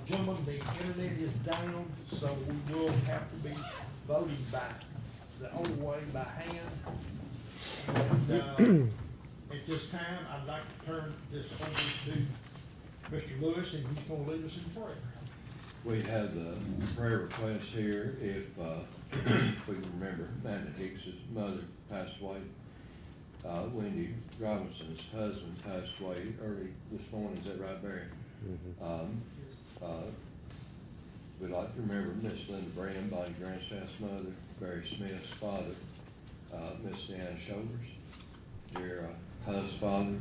Gentlemen, the internet is down, so we will have to be voting by, the only way by hand. And, at this time, I'd like to turn this over to Mr. Lewis, and he's gonna lead us in prayer. We have the prayer request here, if we can remember, Amanda Hicks's mother passed away. Wendy Robinson's husband passed away early this morning, is that right, Barry? We'd like to remember Miss Linda Brand, Bonnie Grandstaff's mother, Barry Smith's father, Miss Deanna Shoulders, their Huz's father,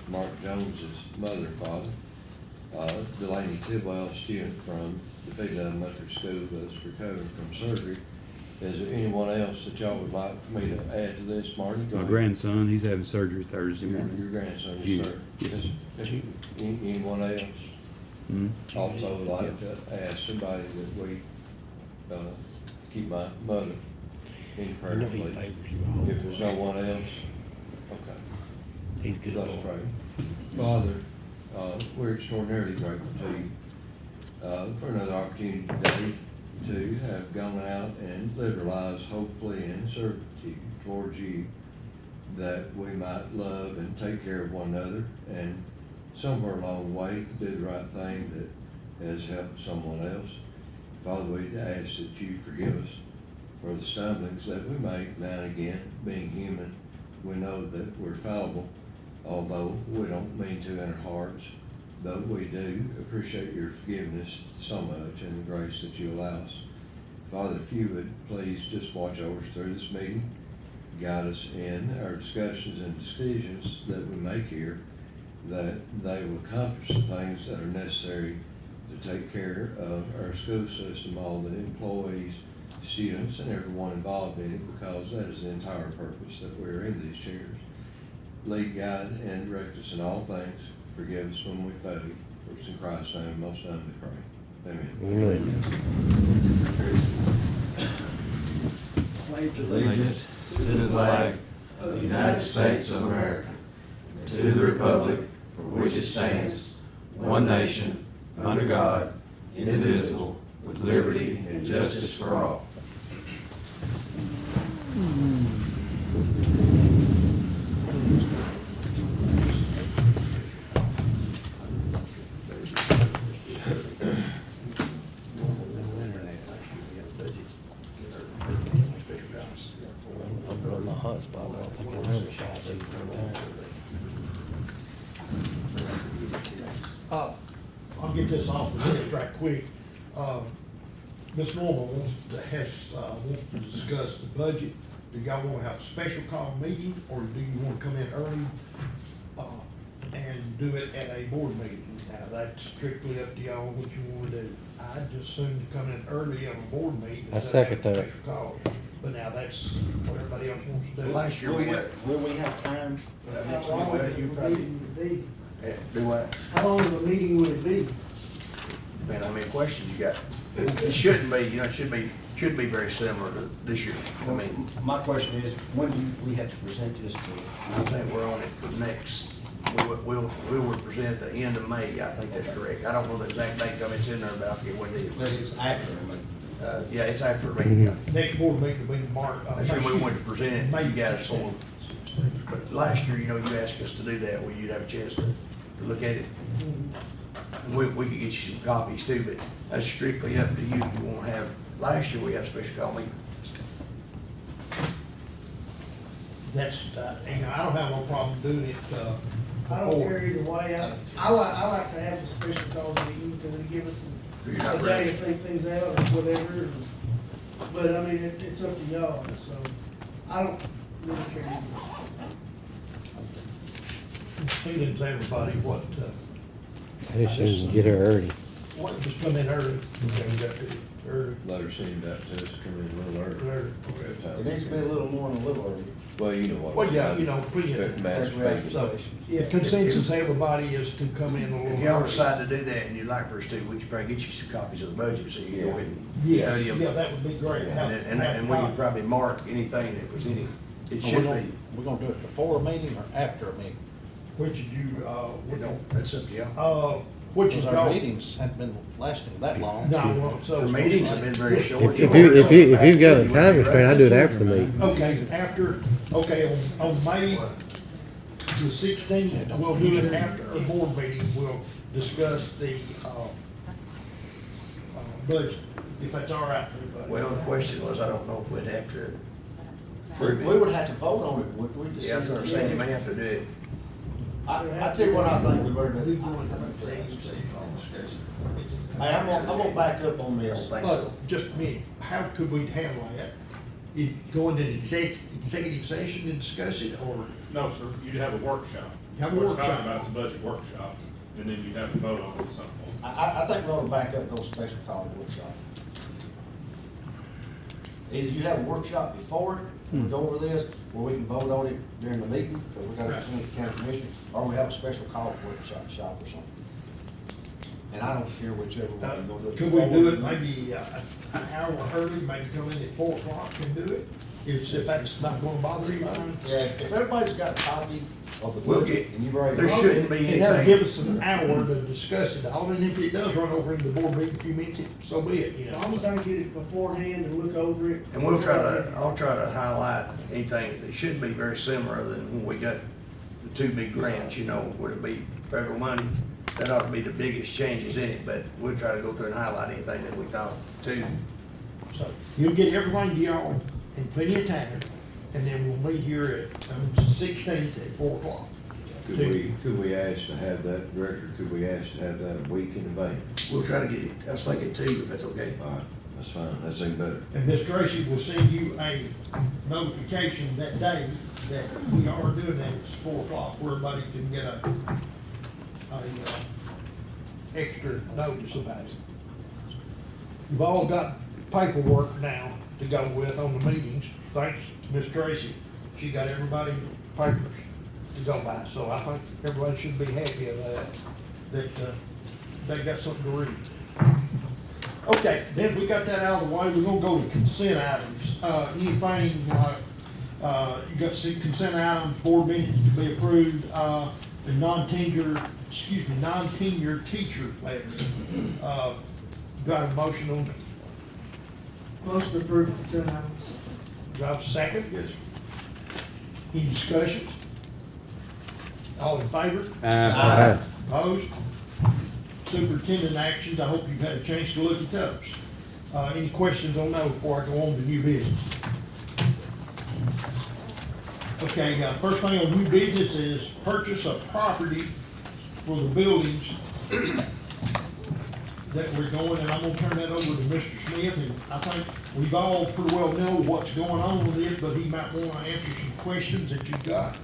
Mark Jones's mother and father, Delaney Tidwell, student from the Big Elementary School that's recovering from surgery. Is there anyone else that y'all would like for me to add to this, Marty? Go My ahead. grandson, he's having surgery Thursday Your morning. grandson, Junior, sir. yes. Anyone else? Mhm. Also would like to ask somebody that we, keep my mother in prayer, know he please. favors you all. If there's no one else, okay. He's good. Let's Lord. pray. Father, we're extraordinarily grateful to you, for another opportunity today to have gone out and lived our lives hopefully in certainty towards you, that we might love and take care of one another, and somewhere along the way, do the right thing that has helped someone else. Father, we ask that you forgive us for the stumblings that we make now and again. Being human, we know that we're fallible, although we don't mean to in our hearts, but we do appreciate your forgiveness so much and the grace that you allow us. Father, if you would please just watch over us through this meeting, guide us in our discussions and decisions that we make here, that they will accomplish the things that are necessary to take care of our school system, all the employees, students, and everyone involved in it, because that is the entire purpose that we're in these chairs. Lead, guide, and direct us in all things. Forgive us when we fail you. For it's in Christ's name, most humbly pray. Amen. Amen. Allegiance to the flag of the United States of America, and to the republic for which it stands, one nation, under God, indivisible, with liberty and justice for all. I'm blowing my hotspot. I don't think we'll ever shot these I'll get this off the list right quick. Ms. Norma wants to discuss the budget. Do y'all wanna have a special call meeting, or do you wanna come in early, and do it at a board meeting? Now, that's strictly up to y'all what you wanna do. I'd just soon come in early on a board meeting. I instead of second having a that. special call. But now that's what everybody else wants to do. Last year, will we have time for that next week? Well, you probably, yeah, do what? How long of a meeting would it be? Man, how many questions you got? It shouldn't be, it should be very similar to this year. I mean, My question is, when do we have to present this to? I think we're on it for next, we will present at the end of May, I think that's correct. I don't know the exact date, it's in there, but I forget what it is. But it's after, I mean. Yeah, it's after me, yeah. Next board meeting will be March. That's when we wanted to present it, May you guys 16th. for. But last year, you asked us to do that, where you'd have a chance to look at it. And we could get you some copies too, but that's strictly up to you if you wanna have, last year we had a special call meeting. That's, I don't have no problem doing it, I don't before. care either way. I like to have a special call meeting because it gives us You're a not day ready. to think things out or whatever. But I mean, it's up to y'all, so I don't really care either. Feelings, everybody, what, I just shouldn't get her early. just come in early. Okay, we got to, early, Letter sent out to us, come in a little early. early, okay. It needs to be a little more than a little early. Well, you know what. Well, yeah, plenty of time. Matt's As we have speaking. So, Yeah. the consensus, everybody is to come in a little If y'all early. decide to do that and you'd like for us to, we could probably get you some copies of the budget, so you can go ahead and Yeah, study them. yeah, that would be great. Have- And we could probably mark anything that was any, it should be, We're gonna do it before a meeting or after a meeting? Which you, you know, that's up to y'all. what you Because call. our meetings haven't been lasting that long. No, well, so. The meetings have been very short. If you've got a time restraint, I do it after the meeting. Okay, on May the 16th, we'll do it after a board meeting, we'll discuss the, budget, if that's all right with everybody. Well, the question was, I don't know if we'd have to. We would have to vote on it, would we? Yeah, that's what I'm saying, you may have to do it. I tell you what I think we better do. Hey, I'm gonna back up on this. Just a minute, how could we handle that? You go into an executive session and discuss it, or? No, sir, you'd have a workshop. Have a What we're workshop. talking about is a budget workshop, and then you'd have to vote on it at some point. I think we ought to back up those special call workshop. Either you have a workshop before it, we go over this, where we can vote on it during the meeting, because we gotta present it to the county commission, or we have a special call workshop or something. And I don't care whichever one you're gonna do. Could we do it maybe an hour early, maybe come in at 4 o'clock and do it? If that's not gonna bother you, Yeah, if everybody's got a copy of the We'll budget, get- and you've already. there shouldn't be and that'll give anything. us an hour to discuss it all, and if it does run over into the board meeting a few minutes, so be it, you As long as know? I get it beforehand and look over it. And I'll try to highlight anything that should be very similar, other than when we got the two big grants, you know, would it be federal money? That ought to be the biggest changes in it, but we'll try to go through and highlight anything that we thought too. So you'll get everything to y'all in plenty of time, and then we'll meet here at, 16th at 4 o'clock. Could we ask to have that, Director, could we ask to have that a week in advance? We'll try to get it, I was thinking two, if that's okay. All right, that's fine, that's even better. And Ms. Tracy will send you a notification that day that we are doing that at 4 o'clock, where everybody can get a extra notice about it. You've all got paperwork now to go with on the meetings, thanks to Ms. Tracy. She got everybody papers to go by, so I think everybody should be happy of that they got something to read. Okay, then we got that out of the way, we're gonna go to consent items. Anything, you got to see consent items, board minutes to be approved, the non-tenured teacher letters. Got a motion on it? Motion to approve consent items. Do I have a second? Yes. Any discussions? All in favor? Aye. Opposed? Superintendent actions, I hope you've had a chance to look at those. Any questions on those before I go on to new business? Okay, first thing on new business is purchase of property for the buildings that we're going, and I'm gonna turn that over to Mr. Smith, and I think we've all pretty well know what's going on with it, but he might wanna answer some questions that you've got.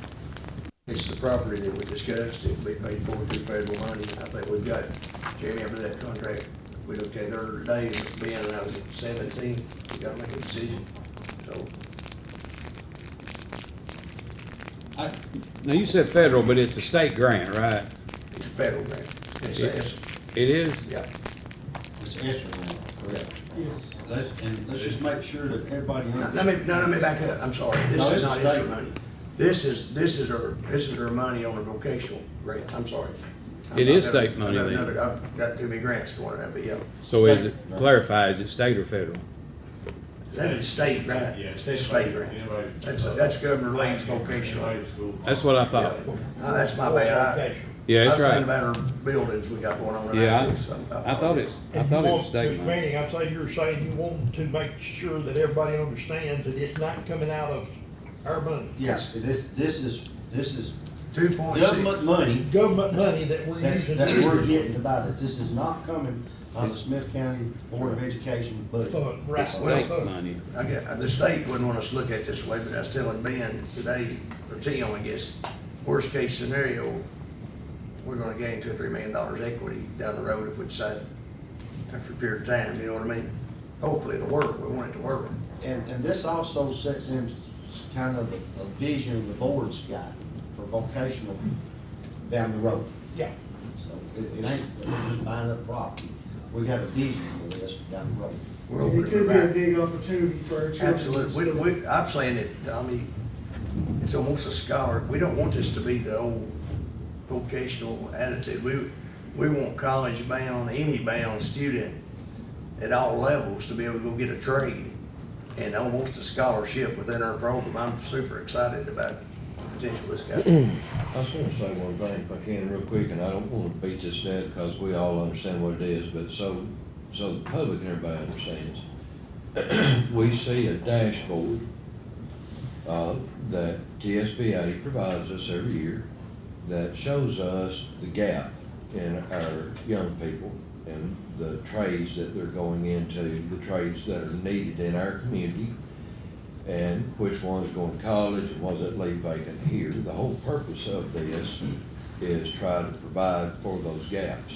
It's the property that we discussed, it'll be paid for through federal money. I think we've got, Jeremy, after that contract, we looked at it earlier today, and it's being around 17, we gotta make a decision, so. Now, you said federal, but it's a state grant, right? It's a federal grant. It's, It is? yeah. It's extra money, correct? Yes. Let's just make sure that everybody Let understands. me back up, I'm sorry, No, this it's is not state. extra money. This is her money on a vocational grant, I'm sorry. It is state money then. I've got too many grants going in that, but yeah. So is it, clarify, is it state or federal? That is state grant, it's a state grant. That's Governor Lane's vocational. That's what I thought. That's my bad. Okay. Yeah, I that's was thinking right. about our buildings we got going on in Yeah, that too, so. I thought it, I And thought you it want, was state Mr. money. Manning, I'd say you're saying you want to make sure that everybody understands that it's not coming out of our money. Yes, this is 2.6. government money Government money that we're using. that we're getting to buy this. This is not coming out of the Smith County Board of Education budget. Fund, right. It's Well, state money. The state wouldn't want us to look at it this way, but I was telling Ben today, or Tim, I guess, worst case scenario, we're gonna gain $2 or $3 million equity down the road if we decide after a period of time, you know what I mean? Hopefully it'll work, we want it to work. And this also sets in kind of a vision the board's got for vocational down the road. Yeah. So it ain't we're just buying up property. We got a vision for this down the road. We're It opening could it be a back. big opportunity for our children. Absolutely, I'm saying it, Tommy, it's almost a scholar, we don't want this to be the old vocational attitude. we want college bound, any bound student at all levels to be able to go get a trade and almost a scholarship within our program. I'm super excited about the potential of this guy. I just want to say one thing, if I can, real quick, and I don't want to beat this dead because we all understand what it is, but so the public and everybody understands. We see a dashboard that TSBA provides us every year that shows us the gap in our young people and the trades that they're going into, the trades that are needed in our community, and which ones going to college and ones that leave vacant here. The whole purpose of this is try to provide for those gaps,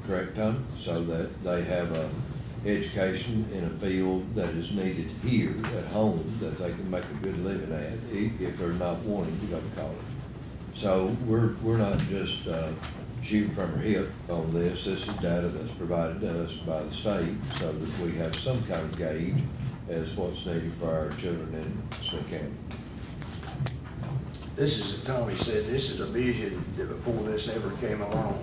correct, Tom? So that they have a education in a field that is needed here at home, that they can make a good living at, if they're not wanting to go to college. So we're not just shooting from our hip on this. This is data that's provided to us by the state so that we have some kind of gauge as what's needed for our children in Smith County. This is, as Tommy said, this is a vision that before this ever came along,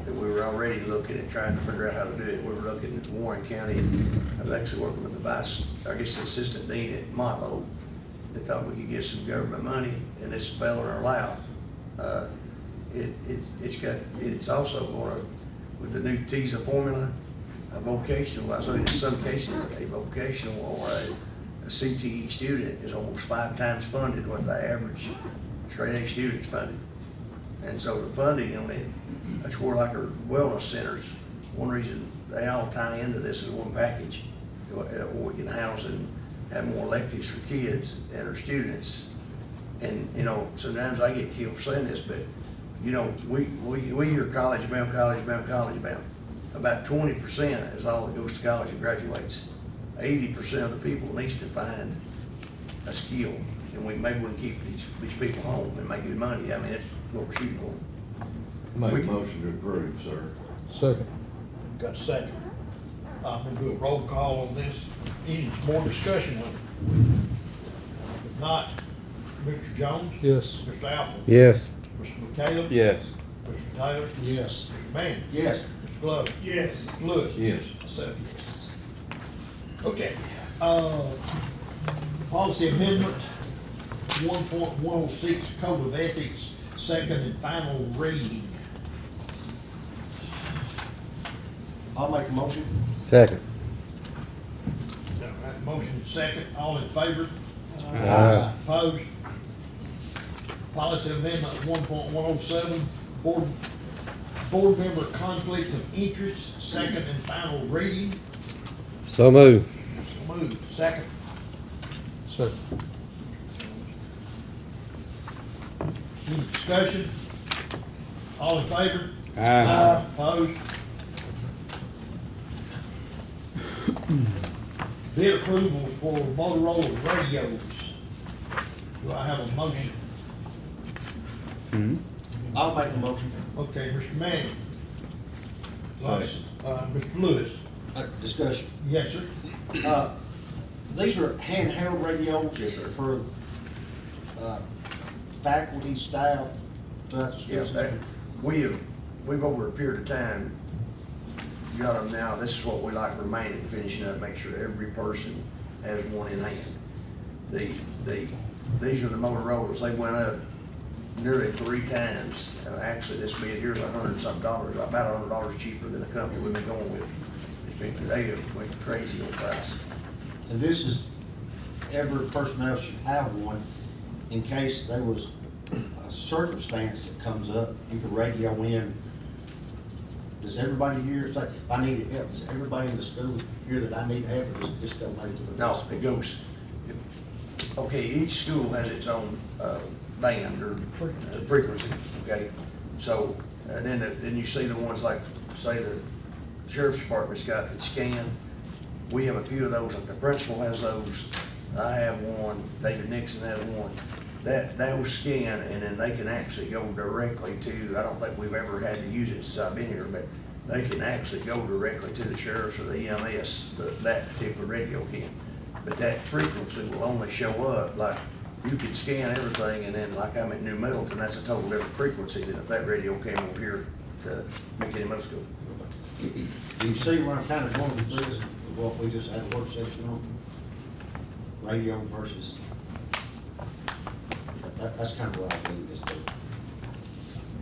that we were already looking at trying to figure out how to do it. We were looking at Warren County. I was actually working with the assistant dean at Motlow, that thought we could get some government money, and this fell in our lap. It's also going to, with the new TISA formula, a vocational, so in some cases, a vocational or a CTE student is almost 5 times funded what the average straight A student's funded. And so the funding on it, that's where like our wellness centers, one reason they all tie into this as one package, where we can house and have more electives for kids and our students. And, you know, sometimes I get killed for saying this, but, you know, we hear college bound. About 20% is all that goes to college and graduates. 80% of the people needs to find a skill, and maybe we can keep these people home and make good money. I mean, that's what we're shooting for. Make a motion to approve, sir. Second. Got a second. I'm gonna do a roll call on this. Any more discussion on it? If not, Mr. Jones? Yes. Mr. Apple? Yes. Mr. McCallum? Yes. Mr. Taylor? Yes. Mr. Manning? Yes. Mr. Glover? Yes. Mr. Lewis? Yes. Myself, yes. Okay, policy amendment 1.106, Code of Ethics, second and final reading. I'll make a motion. Second. All right, motion second, all in favor? Aye. Opposed? Policy amendment 1.107, board member conflict of interest, second and final reading. So moved. So moved. Second. Second. Any discussion? All in favor? Aye. Opposed? Bid approval for Motorola radios. Do I have a motion? I'll make a motion. Okay, Mr. Manning. Mr. Lewis. Discussion. Yes, sir. These are handheld radios. Yes, sir. For, faculty, staff, throughout the school Yeah, system. we've over a period of time got them now. This is what we like remaining, finishing up, make sure every person has one in hand. These are the Motorola's. They went up nearly 3 times. Actually, this bid here's $100-something, about $100 cheaper than the company we've been going with. They went crazy on price. And this is, every personnel should have one in case there was a circumstance that comes up, you could radio in. Does everybody here, it's like, if I needed help, does everybody in the school hear that I need help, or does it just go right to the? No, it goes, okay, each school has its own band or frequency, okay? So, and then you see the ones like, say, the sheriff's department's got that scan. We have a few of those, like the principal has those, I have one, David Nixon has one. They'll scan, and then they can actually go directly to, I don't think we've ever had to use it since I've been here, but they can actually go directly to the sheriff's or the EMS, that particular radio can. But that frequency will only show up, like, you can scan everything, and then like I'm at New Middleton, that's a total different frequency than if that radio came over here McKinney Middle School. Do you see where I'm kind of going with this, what we just had a work session on? Radio versus, that's kind of what I believe this to.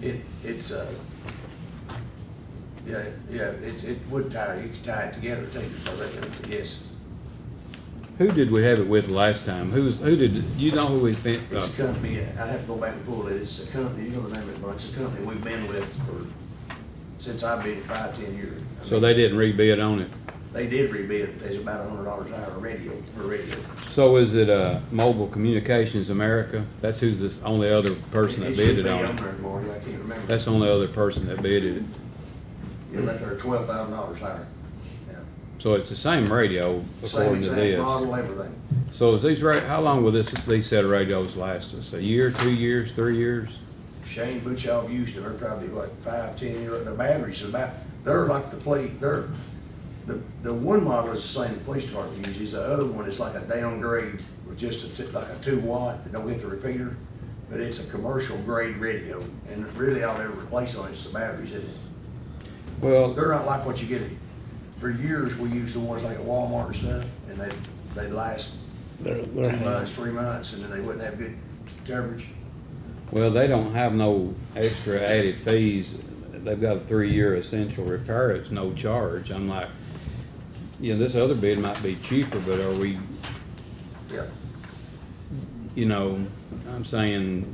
It would tie, you could tie it together too, so that, yes. Who did we have it with last time? Who did, you know who we spent? It's a company, I'd have to go back and pull it, it's a company, you know the name of it, but it's a company we've been with since I've been 5-10 years. I So mean, they didn't rebid on it. They did rebid, there's about $100 higher radio, per radio. So is it, Mobile Communications America? That's who's the only other person that It should bidded be on it. there, Marty, I can't remember. That's the only other person that bidded it. Yeah, right there, $12,000 higher. Yeah. So it's the same radio Same according to exact this. model, everything. So is how long will these set of radios last us? A year, 2 years, 3 years? Shane Butchoff used them, they're probably like 5-10 years, the batteries they're like the one model is the same the police department uses, the other one is like a downgrade with just like a 2-watt, it don't hit the repeater, but it's a commercial grade radio, and really all they ever replace on it is the batteries in it. Well, They're not like what you get, for years, we used the ones like at Walmart and stuff, and they'd last 2 months, 3 months, and then they wouldn't have good coverage. well, they don't have no extra added fees. They've got a 3-year essential repair. It's no charge. I'm like, this other bid might be cheaper, but are we, Yeah. I'm saying,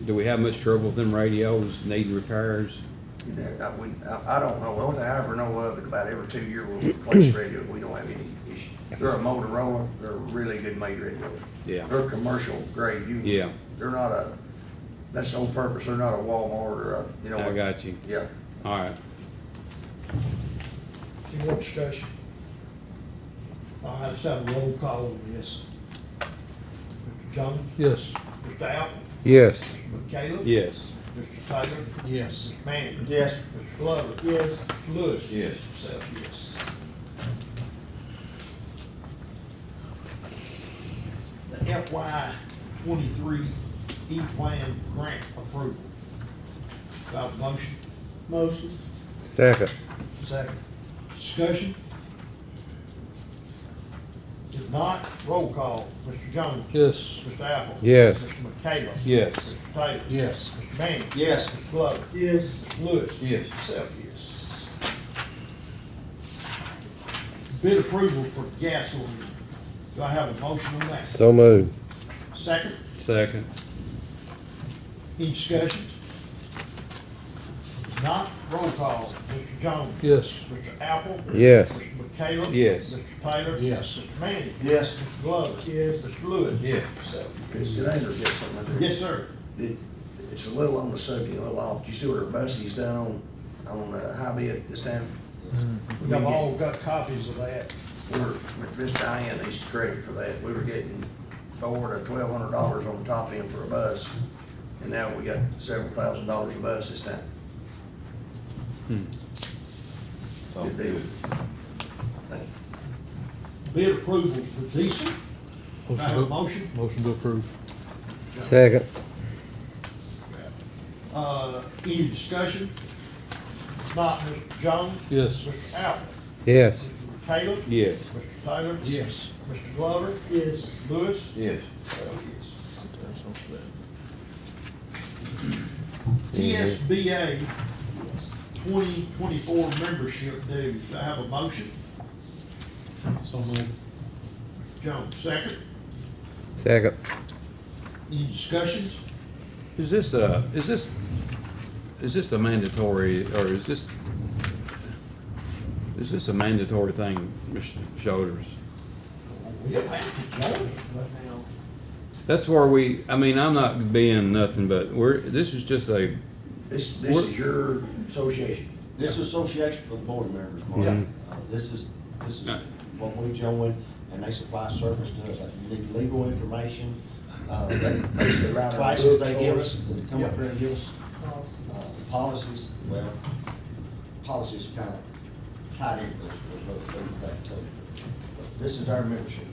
do we have much trouble with them radios needing repairs? I don't know, the only thing I ever know of is about every 2 years we'll replace radios, we don't have any issue. They're a Motorola, they're a really good made radio. Yeah. They're commercial grade. Yeah. They're not that's on purpose, they're not a Walmart or I got you. Yeah. All right. Any more discussion? All right, let's have a roll call on this. Mr. Jones? Yes. Mr. Apple? Yes. Mr. McCallum? Yes. Mr. Taylor? Yes. Mr. Manning? Yes. Mr. Glover? Yes. Mr. Lewis? Yes. Myself, yes. The FY 23 E-Plan grant approval. Do I have a motion? Motion. Second. Second. Discussion? If not, roll call. Mr. Jones? Yes. Mr. Apple? Yes. Mr. McCallum? Yes. Mr. Taylor? Yes. Mr. Manning? Yes. Mr. Glover? Yes. Mr. Lewis? Yes. Myself, yes. Bid approval for gasoline. Do I have a motion on that? So moved. Second, Second. any discussion? If not, roll call. Mr. Jones? Yes. Mr. Apple? Yes. Mr. McCallum? Yes. Mr. Taylor? Yes. Mr. Manning? Yes. Mr. Glover? Yes. Mr. Lewis? Yes. Myself, Did yes. Andrew get something like that? Yes, sir. It's a little on the subject, a little off. Did you see what our buses done on high bid this time? We have all got copies of that. Miss Diane needs credit for that. We were getting $400 to $1,200 on the top end for a bus, and now we got several $1,000s a bus this time. So Good deal. good. Thank you. Bid approval for diesel. Do I have a motion? Motion to approve. Second. Any discussion? If not, Mr. Jones? Yes. Mr. Apple? Yes. Mr. Taylor? Yes. Mr. Taylor? Yes. Mr. Glover? Yes. Lewis? Yes. TSBA 2024 membership dues. Do I have a motion? So moved. Jones, second. Second. Any discussions? Is this a mandatory, or is this a mandatory thing, Mr. Shoulders? We don't have to join it, but now. That's where I'm not being nothing, but this is just a, This is your association. This is association for the board members, Mark. Yeah. This is what we join, and they supply service to us. Like, you need legal information, Basically, right. classes they give us, they come up Yeah. here and give us, policies. Well, policies are kind of tied into this, we'll go back to it. But this is our membership.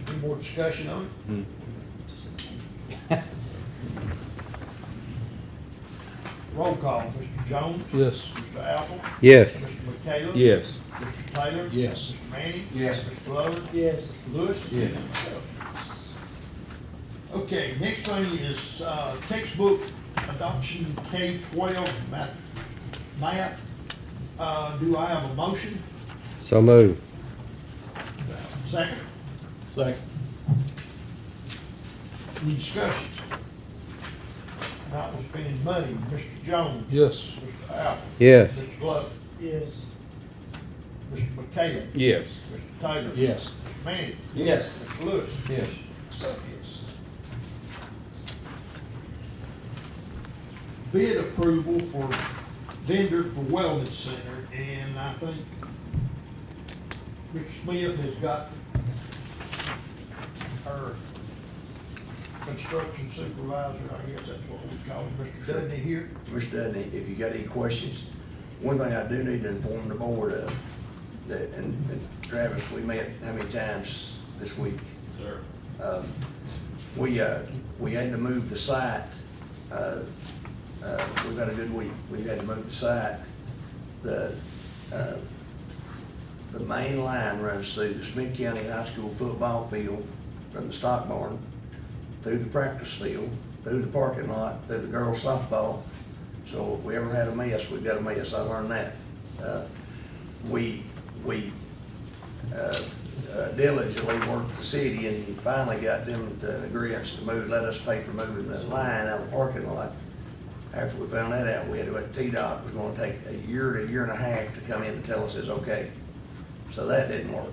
Any more discussion on it? Roll call, Mr. Jones? Yes. Mr. Apple? Yes. Mr. McHale? Yes. Mr. Taylor? Yes. Mr. Manning? Yes. Mr. Glover? Yes. Mr. Lewis? Yes. Myself, yes. Okay, next thing is, textbook adoption K-12 math. Do I have a motion? So moved. Second? Second. Any discussions? Not was spending money, Mr. Jones? Yes. Mr. Apple? Yes. Mr. Glover? Yes. Mr. McHale? Yes. Mr. Taylor? Yes. Mr. Manning? Yes. Mr. Lewis? Yes. Myself, yes. Bid approval for vendor for wellness center, and I think Mr. Smith has got our construction supervisor, I guess that's what we call him, Mr. Dudney here. Mr. Dudney, if you got any questions, one thing I do need to inform the board of, that, and Travis, we met how many times this week? Sir. We had to move the site, we've had a good week, we had to move the site. The main line runs through the Smith County High School football field from the stock barn, through the practice field, through the parking lot, through the girls softball. So if we ever had a mess, we've got a mess, I learned that. We diligently worked with the city and finally got them to agree to let us pay for moving the line out of the parking lot. After we found that out, we had to, T-Dot was gonna take a year to a year and a half to come in to tell us it's okay. So that didn't work.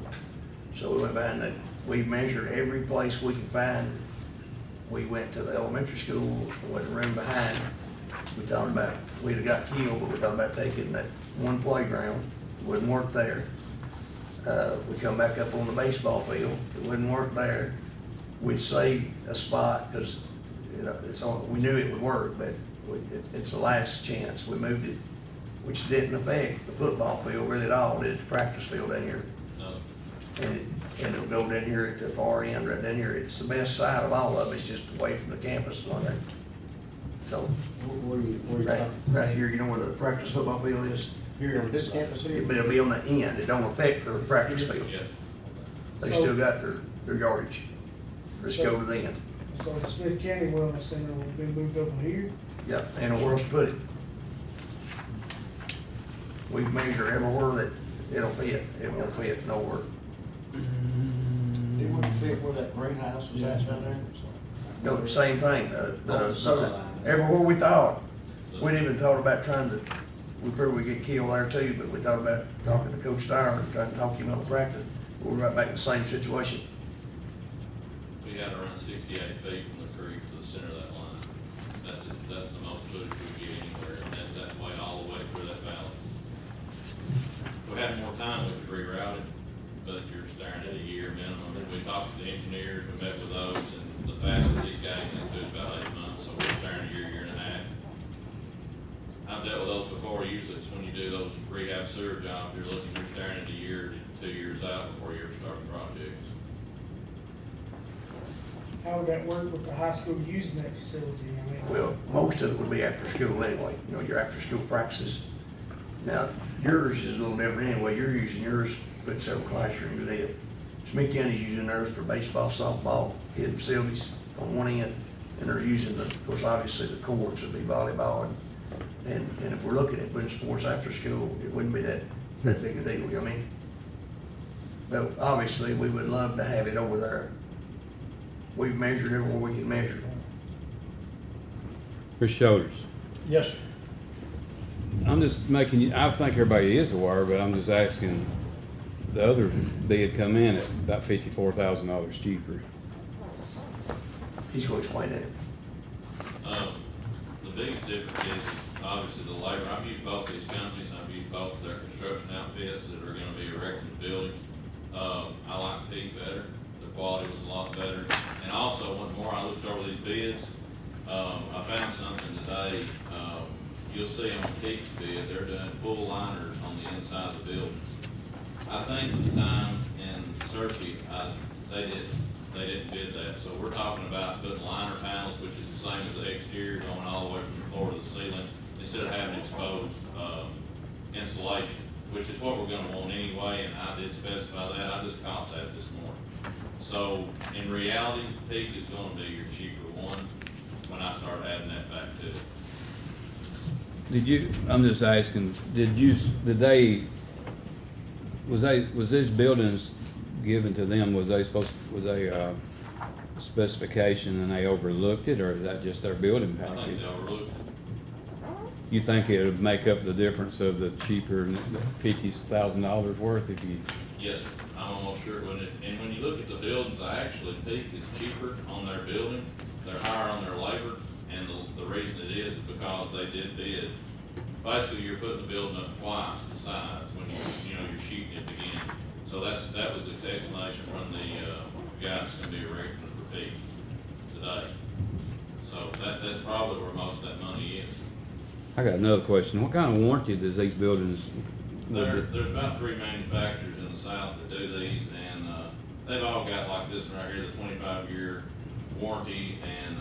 So we went behind that, we measured every place we could find. We went to the elementary school, with the room behind. We thought about, we'd have got killed, but we thought about taking that one playground, wouldn't work there. We come back up on the baseball field, it wouldn't work there. We'd save a spot, cause, you know, we knew it would work, but it's the last chance. We moved it, which didn't affect the football field really at all, did it, the practice field down here. No. And it'll go down here at the far end, right down here. It's the best side of all of it, it's just away from the campus on there. So, Where you right, talking? right here, you know where the practice football field is? Here on this campus here? But it'll be on the end, it don't affect their practice field. Yes. They still got their yardage. Just go to the end. So the Smith County Wellness Center will be moved over here. Yep, and where else to put it. We measure everywhere that it'll fit, it won't fit nowhere. It wouldn't fit where that greenhouse was at down there? No, same thing, the center line. everywhere we thought. We'd even thought about trying to, we figured we'd get killed there too, but we thought about talking to Coach Dyer and trying to talk him out of practice. We're right back in the same situation. We had to run 68 feet from the creek to the center of that line. That's the most footage we get anywhere, and that's that way all the way through that valley. If we had more time, we could reroute it, but you're staring at a year minimum. We talked to the engineers, we met with those, and the fastest these guys can do is about 8 months, so we're staring a year and a half. I've dealt with those before. Usually it's when you do those rehab sewer jobs, you're staring at a year to 2 years out before you ever start the projects. How would that work with the high school using that facility? I mean, Well, most of it would be after school anyway, you know, your after school practices. Now, yours is a little different anyway, you're using yours, put several classrooms in it. Smith County's using theirs for baseball, softball, hidden facilities on one end, and they're using of course, obviously the courts would be volleyball. And if we're looking at putting sports after school, it wouldn't be that big a deal, you know what I mean? But obviously, we would love to have it over there. We've measured everywhere we can measure. Chris Shoulders. Yes, sir. I'm just making you, I think everybody is aware, but I'm just asking, the other bid come in at about $54,000 cheaper. He's gonna explain that. The biggest difference is obviously the labor. I've used both these companies. I've used both of their construction outfits that are going to be erecting the building. I like Peak better. The quality was a lot better. And also, one more, I looked over these bids. I found something today. You'll see on Peak's bid, they're doing full liners on the inside of the building. I think at the time in Searcy, they didn't bid that. So we're talking about putting liner panels, which is the same as the exterior, going all the way from the floor to the ceiling, instead of having exposed, insulation, which is what we're gonna want anyway, and I did specify that, I just caught that this morning. So, in reality, Peak is gonna be your cheaper one when I start adding that back to it. Did you, I'm just asking, was these buildings given to them, was they specification and they overlooked it, or is that just their building I think package? they overlooked it. You think it would make up the difference of the cheaper $50,000 worth if you, Yes, sir. I'm almost sure when it, and when you look at the buildings, I actually Peak is cheaper on their building, they're higher on their labor, and the reason it is because they did bid. Basically, you're putting the building up twice the size when you're sheeting it again. So that was the explanation from the guy that's gonna be erecting it for Peak today. So that's probably where most of that money is. I got another question. What kind of warranty does these buildings? There's about 3 manufacturers in the south that do these, and, they've all got like this one right here, the 25-year warranty, and,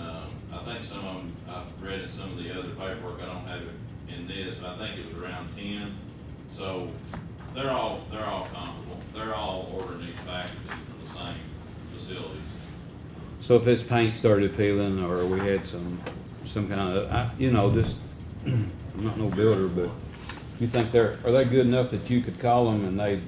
I think some of them, I've read in some of the other paperwork, I don't have it in this, but I think it was around 10. So, they're all comparable. They're all ordering these packages from the same facilities. So if this paint started peeling, or we had some kind of, just, I'm not no builder, but you think are they good enough that you could call them and they'd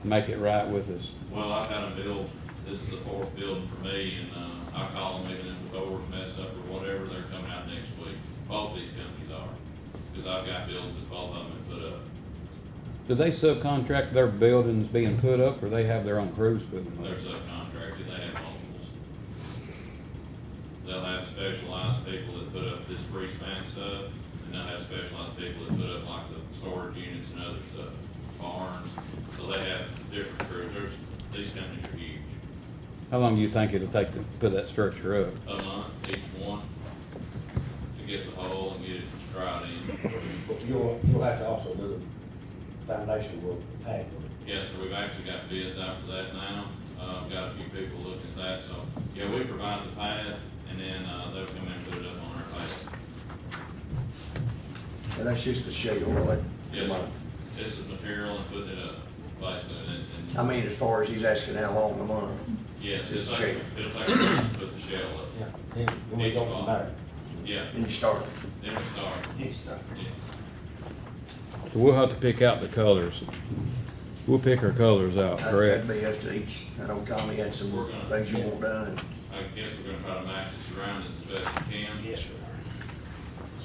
make it right with us? Well, I've got them built, this is the 4th building for me, and, I call them even if the door's messed up or whatever, they're coming out next week. Both these companies are, because I've got buildings that both of them have put up. Do they subcontract their buildings being put up, or they have their own crews putting them They're up? subcontracted, they have multiples. They'll have specialized people that put up this freespan stuff, and they'll have specialized people that put up like the storage units and other stuff, barns. So they have different crews. These companies are huge. How long do you think it'll take to put that structure up? A month, each one, to get the hole and get it dried in. But you'll have to also do the foundation work, the pad work. Yes, sir, we've actually got bids after that now. Got a few people looking at that, so, yeah, we provide the pad, and then, they'll come in and put it up on our pad. And that's just the shell, right? Yes, sir. This is material and putting it up, basically, and, I mean, as far as he's asking how long a month. yes, Just it'll the take, shell. it'll take a month to put the shell up. Yeah, then we go from there. Yeah, And you start. then we start. Yeah. So we'll have to pick out the colors. We'll pick our colors out, That'd correct? be up to each. I know Tommy had some things you want done. And I guess we're gonna try to match the surroundings as best we can. yes, sir.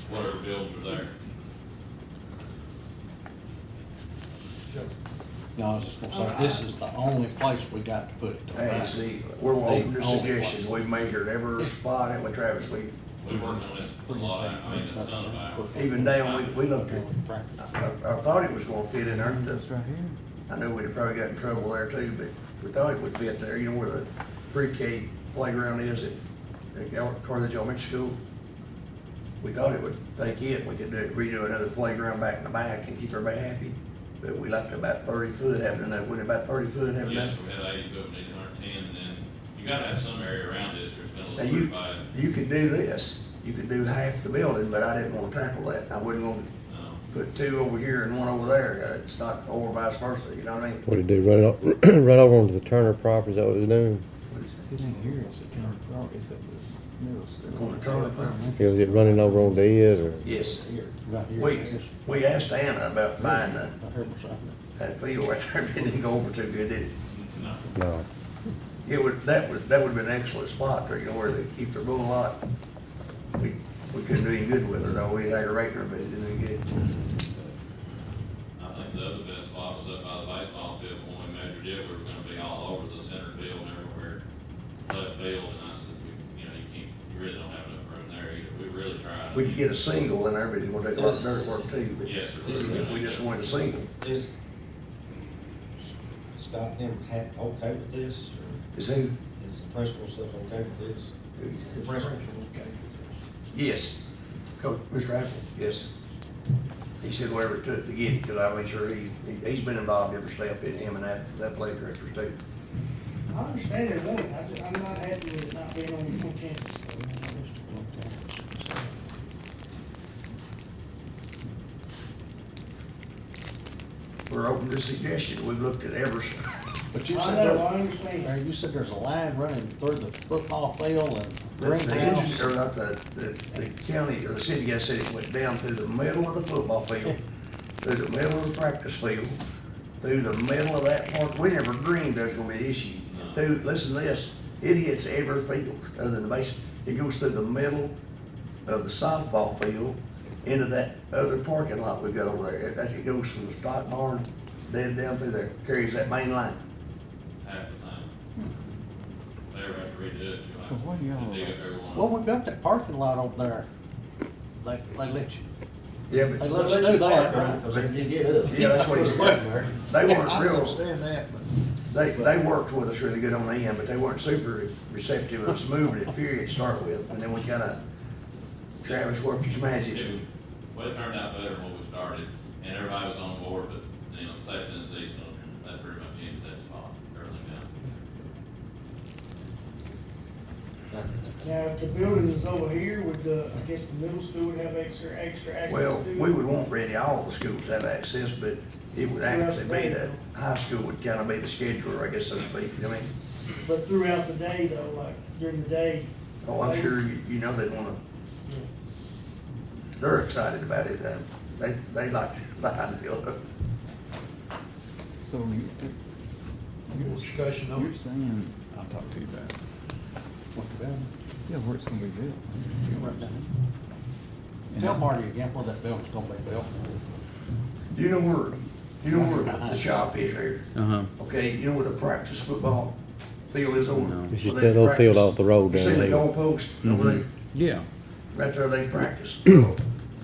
Whatever buildings are there. No, I was just gonna say, this is the only place we got to put it. Hey, see, we're open to The only suggestions. place. We've measured every spot in with Travis. We worked on this a lot, I mean, a ton of hours. Even down, we looked at, I thought it was gonna fit in there. right here. I knew we'd have probably got in trouble there too, but we thought it would fit there, you know where the pre-K playground is at Carthage Elementary School? We thought it would take it, we could redo another playground back in the back and keep everybody happy. But we liked about 30 foot having enough, wouldn't about 30 foot having Yes, enough? we had 80 foot, we need 110, and then you gotta have some area around this, or it's gonna Now, look you, pretty bad. you could do this, you could do half the building, but I didn't wanna tackle that. I wasn't gonna No. put 2 over here and 1 over there, it's not, or vice versa, you know what I mean? What do you do, run over onto the Turner property, is that what they're doing? It ain't here, it's at Turner Park, it's at the middle school. On the Turner property? Is it running over on it, or? Yes. Right here. We asked Anna about buying I heard something. that field right there, it didn't go over too good, did it? No. No. It would, that would have been an excellent spot there, you know, where they keep their bull lot. We couldn't do any good with her, though, we aggravated her, but it didn't do any good. I think the other best spot was up by the baseball field, when we measured it, we were gonna be all over the center field and everywhere, left field, and I said, you really don't have enough room there either, we really tried. We could get a single in there, but it's gonna take a lot of dirt work too, but Yes, sir. if we just wanted a single. Is Scott them okay with this, or Is who? is the principal stuff okay with this? The principal. Yes. Coach, Mr. Apple, yes. He said whatever it took to get it, because I made sure he's been involved every step in him and that athletic director too. I understand they want it, I'm not happy with it not being on campus. we're open to suggestions. We've looked at Evers. But you I said, know, I there- understand. you said there's a line running through the football field and The engineer, greenhouse. or not the county, or the city guy said it went down through the middle of the football field, through the middle of the practice field, through the middle of that park. We never dreamed there's gonna be an issue. Through, listen to this, it hits every field other than the base. It goes through the middle of the softball field into that other parking lot we've got over there. It goes from the stock barn dead down through there, carries that main line. Half the time. They ever have to redo it, So what do y'all- dig up every one. Well, we built that parking lot over there. They let you. Yeah, They but let us do that, right? Because they can get up. Yeah, that's what he said. They weren't I real, understand that, but. they worked with us really good on the end, but they weren't super receptive of us moving it, period, to start with. And then we kinda, Travis worked his magic. Well, it turned out better than what we started, and everybody was on board, but, you know, State Tennessee, that pretty much ended that spot, everything down. Now, if the building is over here, would I guess the middle school would have extra access Well, to it? we would want really all the schools to have access, but it would actually be that high school would kinda be the scheduler, I guess, so to speak. I mean, But throughout the day though, like during the day? oh, I'm sure you know they wanna, they're excited about it. They like the idea of it. So More discussion on you're it? saying, I'll talk to you about it. What the building? Yeah, where it's gonna be built. Right down. And Tell I- Marty again where that building's gonna be built. You know where the shop is here? Uh-huh. Okay, you know where the practice football field is over? No. It's just where they that little field practice? off the road You down see the there. goalpost over there? Yeah. Right there they practice. Well,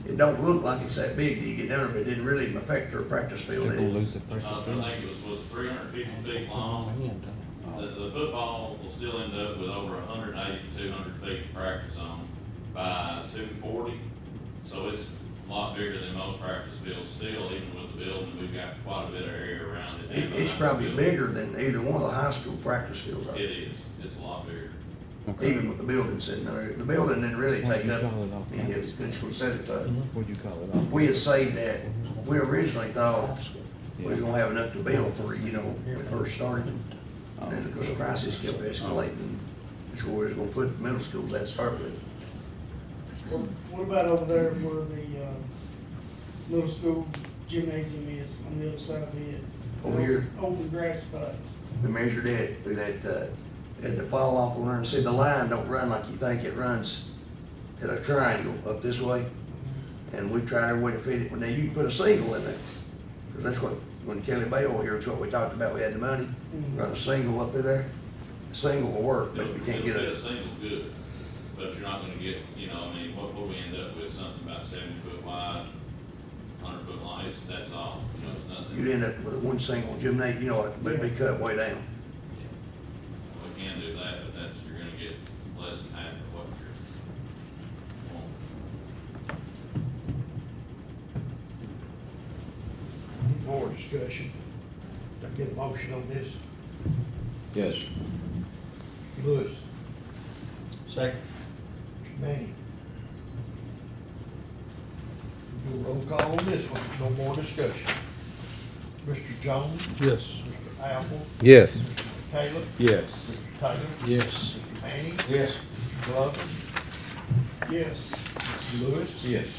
it don't look like it's that big till you get down there, but it didn't really even affect their practice field. They're gonna Did it? lose the precious I field. think it was 350 feet long. The football will still end up with over 180 to 200 feet to practice on by 240. So it's a lot bigger than most practice fields still, even with the building. We've got quite a bit of area around it. It's probably bigger than either one of the high school practice fields are. It is. It's a lot bigger. Even with the building sitting there. The building didn't really take up, any of it, it's gonna set it to. What'd you call it? We had saved that, we originally thought we was gonna have enough to build for, you know, when we first started. And then, of course, the prices kept escalating. That's where we was gonna put the middle schools at start with. What about over there where the, middle school gymnasium is on the other side of it? Over here? Open grass spot. We measured it, we had to fall off on there and see the line don't run like you think it runs at a triangle up this way. And we tried every way to fit it. Now, you can put a single in there, because that's what, when Kelly Bale here, it's what we talked about, we had the money, run a single up through there. A single will work, but you can't get It'll a, single good, but you're not gonna get, you know, I mean, what we end up with, something about 70 foot wide, 100 foot long, that's all, you know, it's nothing. you'd end up with one single gymnasium, you know, it'd be cut way down. We can do that, but that's, you're gonna get less than half of what you're wanting. More discussion. Did I get a motion on this? Yes. Lewis, Second. Manny. Do a roll call on this one, no more discussion. Mr. Jones? Yes. Mr. Apple? Yes. Mr. Caleb? Yes. Mr. Taylor? Yes. Mr. Manning? Yes. Mr. Glover? Yes. Mr. Lewis? Yes.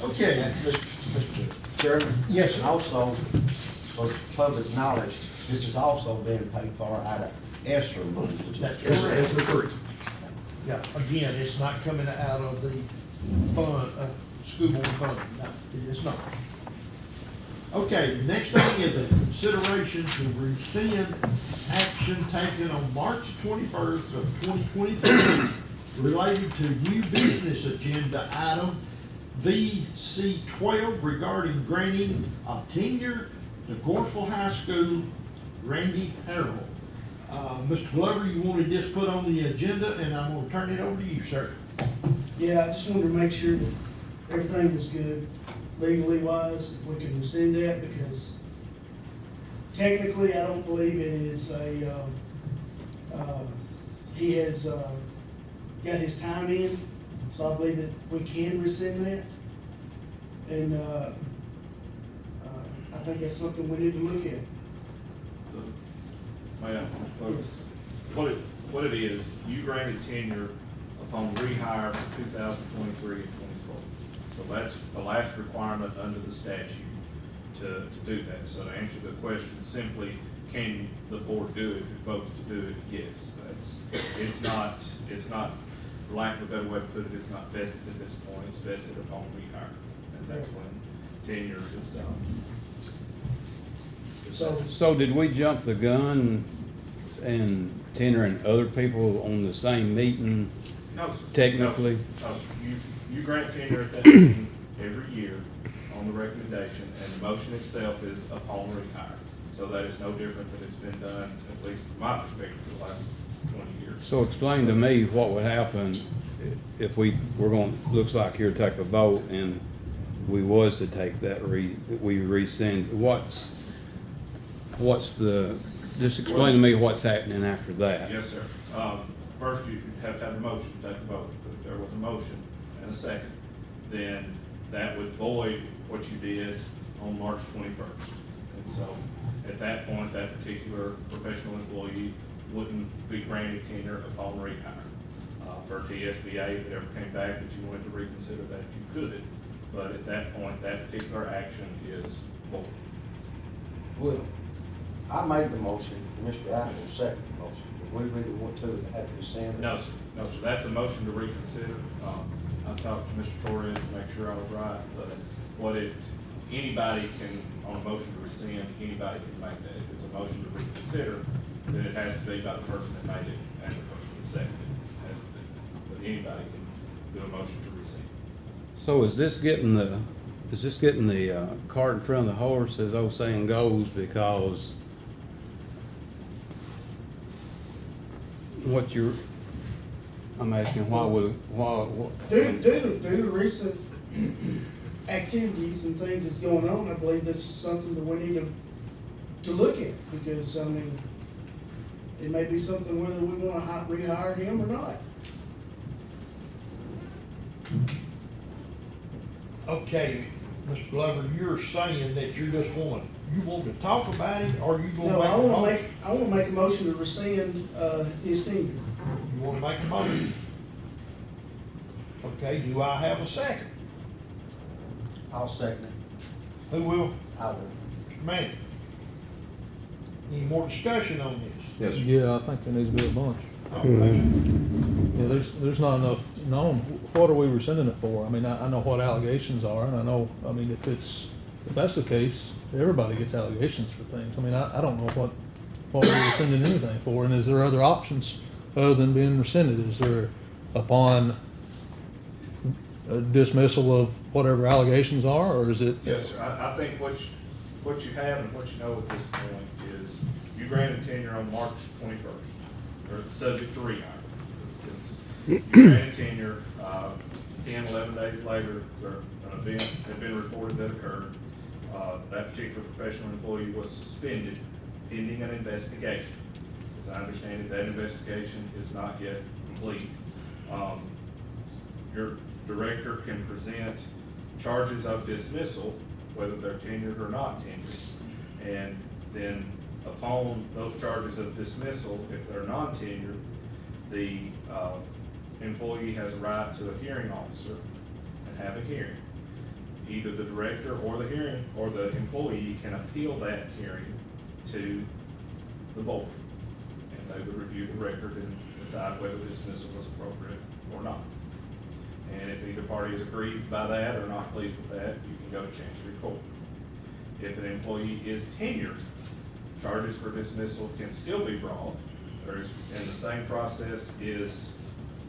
Okay. Mr. Chairman? Yes. And also, for public knowledge, this is also being paid for out of ESSER money. That's It's the three. Yeah, again, it's not coming out of the fund, school board fund, no, it is not. Okay, the next thing is a consideration to rescind action taken on March 21st of 2023 related to new business agenda item VC 12 regarding granting of tenure to Gorsville High School Randy Harrell. Mr. Glover, you wanted this put on the agenda, and I'm gonna turn it over to you, sir. Yeah, I just wanted to make sure that everything was good legally wise, if we can rescind that, because technically, I don't believe it is a, he has, got his time in, so I believe that we can rescind that. And, I think that's something we need to look at. Ma'am, Yes. what it is, you granted tenure upon rehire for 2023 and 24. So that's the last requirement under the statute to do that. So to answer the question simply, can the board do it, if it votes to do it, yes. It's not, for lack of a better way to put it, it's not vested at this point, it's vested upon rehire. And that's when tenure is, So did we jump the gun and tendering other people on the same meeting? No, sir. Technically? No, sir. You grant tenure at that meeting every year on the recommendation, and the motion itself is upon rehire. So that is no different than it's been done, at least from my perspective, for the last 20 years. So explain to me what would happen if we're going, looks like here to take a vote and we was to take that we rescind, what's the, just explain to me what's happening after that. Yes, sir. First, you have to have a motion to take a vote. But if there was a motion and a second, then that would void what you did on March 21st. And so at that point, that particular professional employee wouldn't be granted tenure upon rehire. For TSBA, if it ever came back that you wanted to reconsider that, you could. But at that point, that particular action is void. Well, I made the motion, and Mr. Adams will second the motion. If we really want to, we have to rescind it. No, sir. No, sir. That's a motion to reconsider. I talked to Mr. Torres to make sure I was right, but anybody can, on a motion to rescind, anybody can make that. If it's a motion to reconsider, then it has to be by the person that made it and the person that seconded it. It has to be. But anybody can do a motion to rescind. So is this getting the cart in front of the horse, as old saying goes, because I'm asking why? Due to recent activities and things that's going on, I believe this is something that we need to look at, because, I mean, it may be something whether we want to rehire him or not. Okay, Mr. Glover, you're saying that you want to talk about it, or you gonna No, make I a want motion? to make a motion to rescind, his tenure. You want to make a motion? Okay, do I have a second? I'll second it. Who will? I will. Mr. Manning? Any more discussion on this? Yes, sir. Yeah, I think there needs to be a bunch. Okay. Yeah, there's not enough known. What are we rescinding it for? I mean, I know what allegations are, and I know, I mean, if that's the case, everybody gets allegations for things. I mean, I don't know what we're rescinding anything for, and is there other options other than being rescinded? Is there upon a dismissal of whatever allegations are, or is it? Yes, sir. I think what you have and what you know at this point is you granted tenure on March 21st, or subject to rehire. You granted tenure, 10, 11 days later, an event had been reported that occurred. That particular professional employee was suspended pending an investigation. As I understand it, that investigation is not yet complete. Your director can present charges of dismissal, whether they're tenured or not tenured. And then upon those charges of dismissal, if they're non-tenured, the employee has a right to a hearing officer and have a hearing. Either the director or the employee can appeal that hearing to the board. And they would review the record and decide whether dismissal was appropriate or not. And if either party is aggrieved by that or not pleased with that, you can go to Chancery Court. If an employee is tenured, charges for dismissal can still be brought. And the same process is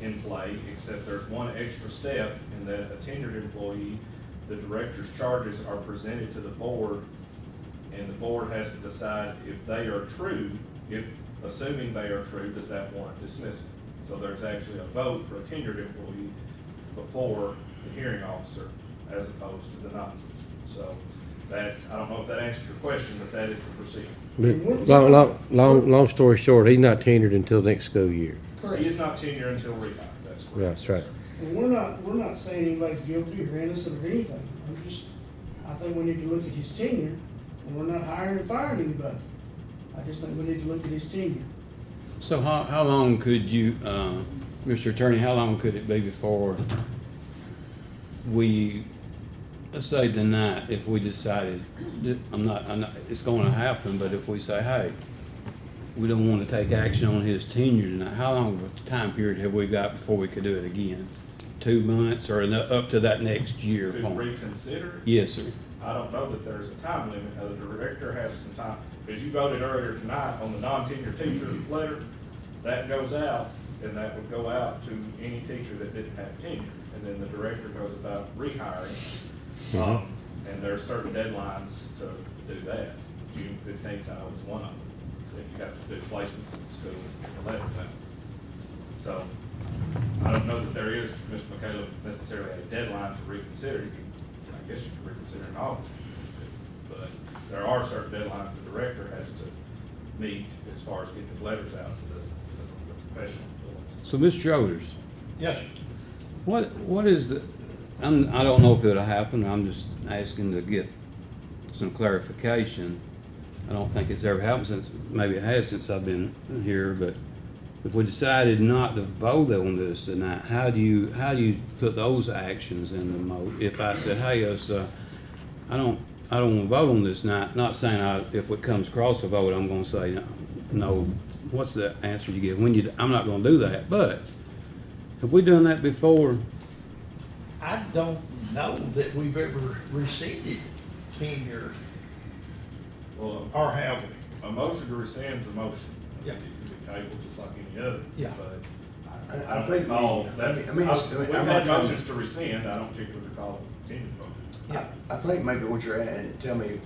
in play, except there's one extra step in that a tenured employee, the director's charges are presented to the board, and the board has to decide if they are true. If, assuming they are true, does that warrant dismissal? So there's actually a vote for a tenured employee before the hearing officer, as opposed to the non. So that's, I don't know if that answers your question, but that is the procedure. But long story short, he's not tenured until next school year. He is not tenured until rehire, that's correct. That's right. And we're not saying anybody's guilty or innocent or anything. I think we need to look at his tenure and we're not hiring and firing anybody. I just think we need to look at his tenure. So how long could you, Mr. Attorney, how long could it be before we, let's say tonight, if we decided, that- I'm not, it's gonna happen, but if we say, hey, we don't wanna take action on his tenure tonight, how long of a time period have we got before we could do it again? 2 months or up to that next year To point? reconsider it, Yes, sir. I don't know that there's a time limit. The director has some time, because you voted earlier tonight on the non-tenured teacher letter. That goes out, and that would go out to any teacher that didn't have tenure. And then the director goes about rehiring. And there's certain deadlines to do that. June 15th, I know is one of them. Then you have to do placements at the school and the letter time. So I don't know that there is, Mr. McCallum, necessarily a deadline to reconsider. You can, I guess you can reconsider in August. But there are certain deadlines the director has to meet as far as getting his letters out to the professional employees. So, Ms. Schroders, Yes, sir. what is the, I don't know if it'll happen, I'm just asking to get some clarification. I don't think it's ever happened since, maybe it has since I've been here, but if we decided not to vote on this tonight, how do you put those actions in the if I said, hey, I don't want to vote on this tonight, not saying if it comes across a vote, I'm gonna say no. What's the answer you give? I'm not gonna do that, but have we done that before? I don't know that we've ever rescinded tenure, Well, or have we? a motion to rescind is a motion. Yeah. It can be tabled just like any other. Yeah. But I don't think recall- we- that's- I mean, We've I'm had not trying- motions to rescind, I don't particularly recall tenure vote. Yeah. I think maybe what you're at, and tell me,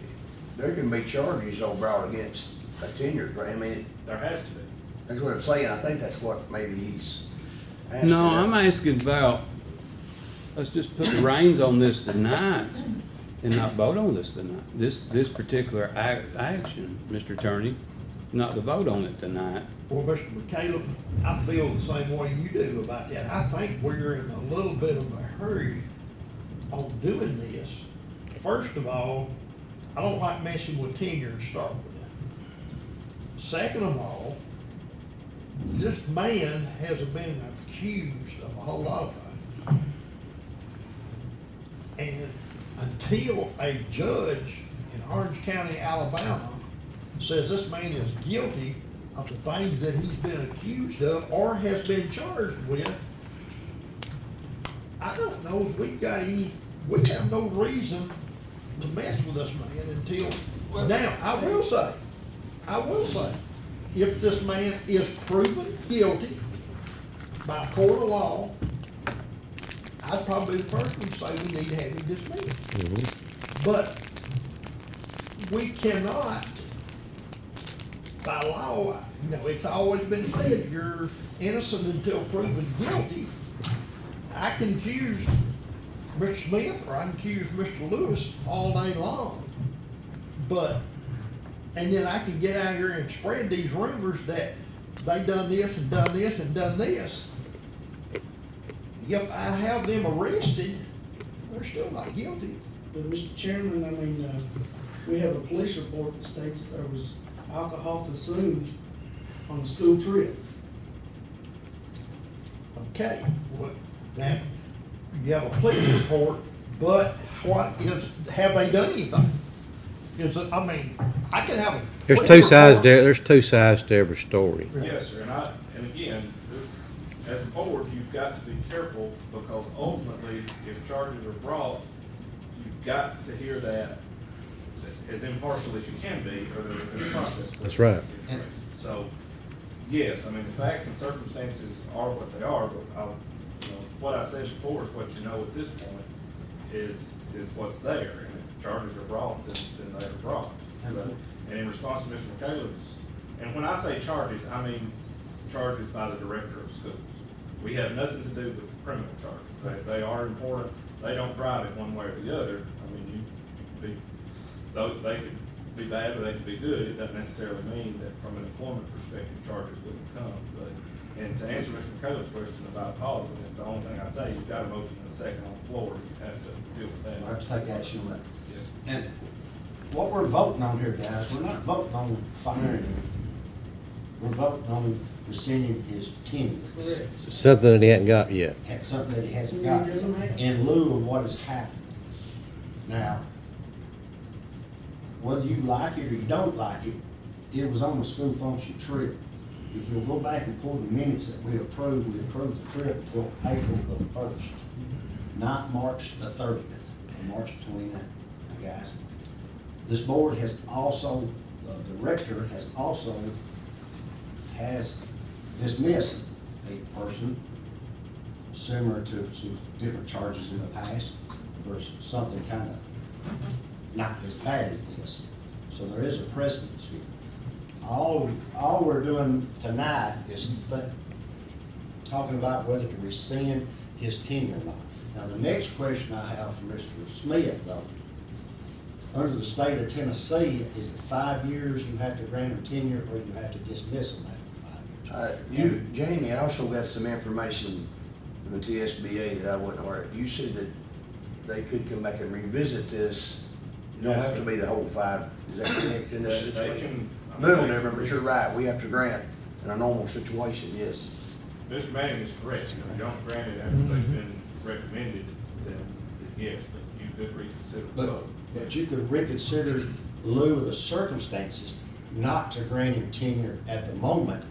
there can be charges all brought against a tenure, right? I mean, There has to be. that's what I'm saying, I think that's what maybe he's asking. No, I'm asking about, let's just put the reins on this tonight and not vote on this tonight. This particular action, Mr. Attorney, not to vote on it tonight. Well, Mr. McCallum, I feel the same way you do about that. I think we're in a little bit of a hurry on doing this. First of all, I don't like messing with tenure and start with it. Second of all, this man hasn't been accused of a whole lot of things. And until a judge in Orange County, Alabama, says this man is guilty of the things that he's been accused of or has been charged with, I don't know if we have no reason to mess with this man until, now, I will say, if this man is proven guilty by a court of law, I'd probably be the first one to say we need to have him dismissed. But we cannot, by law, it's always been said, you're innocent until proven guilty. I can accuse Mr. Smith or I can accuse Mr. Lewis all day long. And then I can get out here and spread these rumors that they done this and done this and done this. If I have them arrested, they're still not guilty. But Mr. Chairman, I mean, we have a police report that states that there was alcohol consumed on the school trip. Okay, well, that, you have a police report, but have they done anything? I mean, I can have a. There's police two sides report- there, there's two sides to every story. Yes, sir, and again, as a board, you've got to be careful, because ultimately, if charges are brought, you've got to hear that as impartial as you can be, or the process. That's right. So, yes, I mean, the facts and circumstances are what they are, but what I said before is what you know at this point is what's there. And if charges are brought, then they are brought. And in response to Mr. McCallum's, and when I say charges, I mean charges by the director of schools. We have nothing to do with criminal charges. They are important. They don't drive it one way or the other. I mean, they could be bad or they could be good. It doesn't necessarily mean that from an employment perspective, charges wouldn't come. And to answer Mr. McCullough's question about pausing it, the only thing I'd say, you've got a motion and a second on the floor. You have to deal with that. I have to take action on that. Yes. And what we're voting on here, guys, we're not voting on firing him. We're voting on rescinding his tenure. Correct. Something that he hadn't got yet. Had something that he hasn't Something got he doesn't have. in lieu of what has happened. Now, whether you like it or you don't like it, it was on the school function trip. If you'll go back and pull the minutes that we approved the trip till April the 1st, not March the 30th, or March 29th. Now, guys, this board has also, the director has dismissed a person similar to some different charges in the past, or something kind of not as bad as this. So there is a precedence here. All we're doing tonight is talking about whether to rescind his tenure or not. Now, the next question I have for Mr. Smith, though, under the state of Tennessee, is it 5 years you have to grant him tenure, or you have to dismiss him after 5 years? Jamie, I also got some information from the TSBA that I wasn't aware of. You said that they could come back and revisit this. You don't have to be the whole 5, is that correct in this They situation? can- Little different, but you're right, we have to grant in a normal situation, yes. Mr. Manning is correct. If you don't grant it after they've been recommended, then yes, but you could reconsider the vote. But you could reconsider lieu of the circumstances not to grant him tenure at the moment,